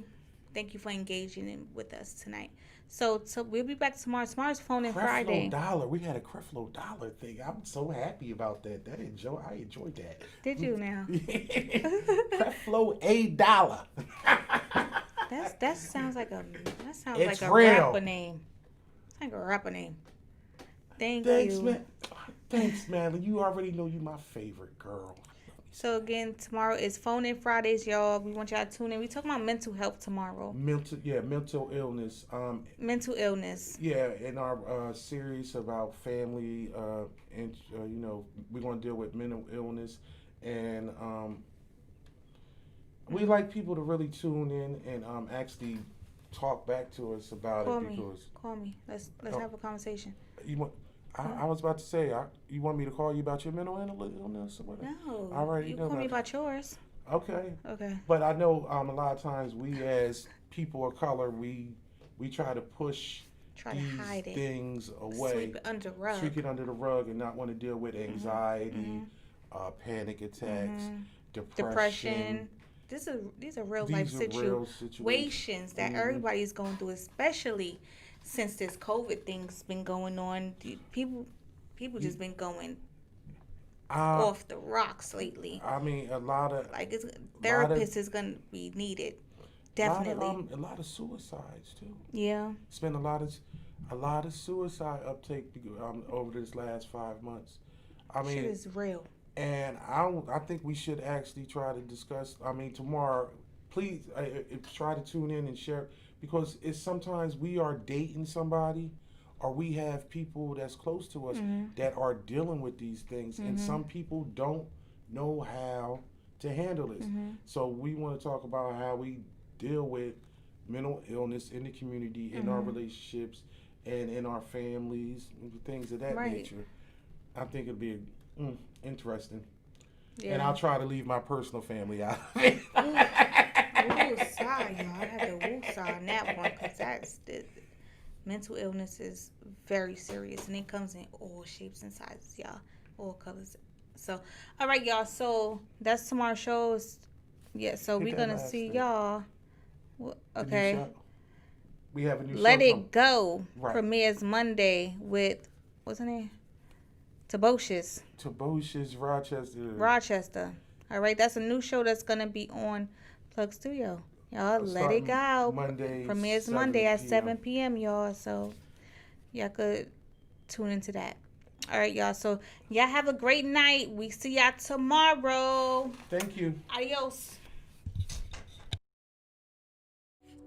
Thank you for engaging with us tonight. So we'll be back tomorrow. Tomorrow's Phone in Friday. Creflo Dollar. We had a Creflo Dollar thing. I'm so happy about that. I enjoyed that. Did you now? Creflo $1. That sounds like a It's like a real. rapper name. It's like a rapper name. Thanks, Thanks, you. man. Thanks, man. You already know you my favorite girl. So again, tomorrow is Phone in Fridays, y'all. We want y'all to tune in. We talking about mental health tomorrow. Mental illness. Mental illness. Yeah, in our series about family, and we're gonna deal with mental illness, and we like people to really tune in and actually talk back to us about Call it me. because Call me. Let's Oh. have a conversation. you want. I was about to say, you want me to call you about your mental illness or whatever? No. I already you know call me that. about yours. Okay. Okay. But I know a lot of times we as people of color, we try to push Try to these hide it. things away. Sweep it under the rug. Sweep it under the rug and not want to deal with anxiety, panic attacks, depression. These are real These life are real situations that everybody's going through, especially since this COVID thing's been going on. People just been going off the rocks lately. I mean, a lot of Therapist is gonna be needed, definitely. a lot of suicides too. Yeah. It's been a lot of suicide uptake over this last 5 months. I mean, Shit is real. And I think we should actually try to discuss. I mean, tomorrow, please try to tune in and share, because it's sometimes we are dating somebody, or we have people that's close to us that are dealing with these things, and some people don't know how to handle this. So we want to talk about how we deal with mental illness in the community, in our relationships, and in our families, and things of that nature. I think it'd be interesting. Yeah. And I'll try to leave my personal family out of it. Sorry, y'all. I had to woo-saw on that one, because mental illness is very serious, and it comes in all shapes and sizes, y'all. All colors. So, all right, y'all. So, that's tomorrow's shows. Yeah, so we're going to see y'all. Okay. We have a new show. Let It Go premieres Monday with, what's her name? Tobocious Rochester. All right, that's a new show that's gonna be on Plug Studio. Y'all, Let It Go. Premieres Monday at 7 p.m. Y'all, so y'all could tune into that. All right, y'all. So y'all have a great night. We see y'all tomorrow. Thank you. Adios.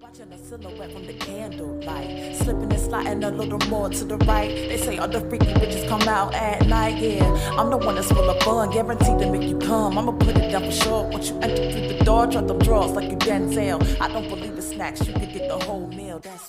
Watching the silhouette from the candlelight, slipping and sliding a little more to the right. They say all the freaky bitches come out at night. Yeah, I'm the one that's full of fun, guaranteed to make you come. I'ma put it down for sure. Once you enter through the door, drop them drawers like you Denzel. I don't believe in snacks, you could get the whole meal. That's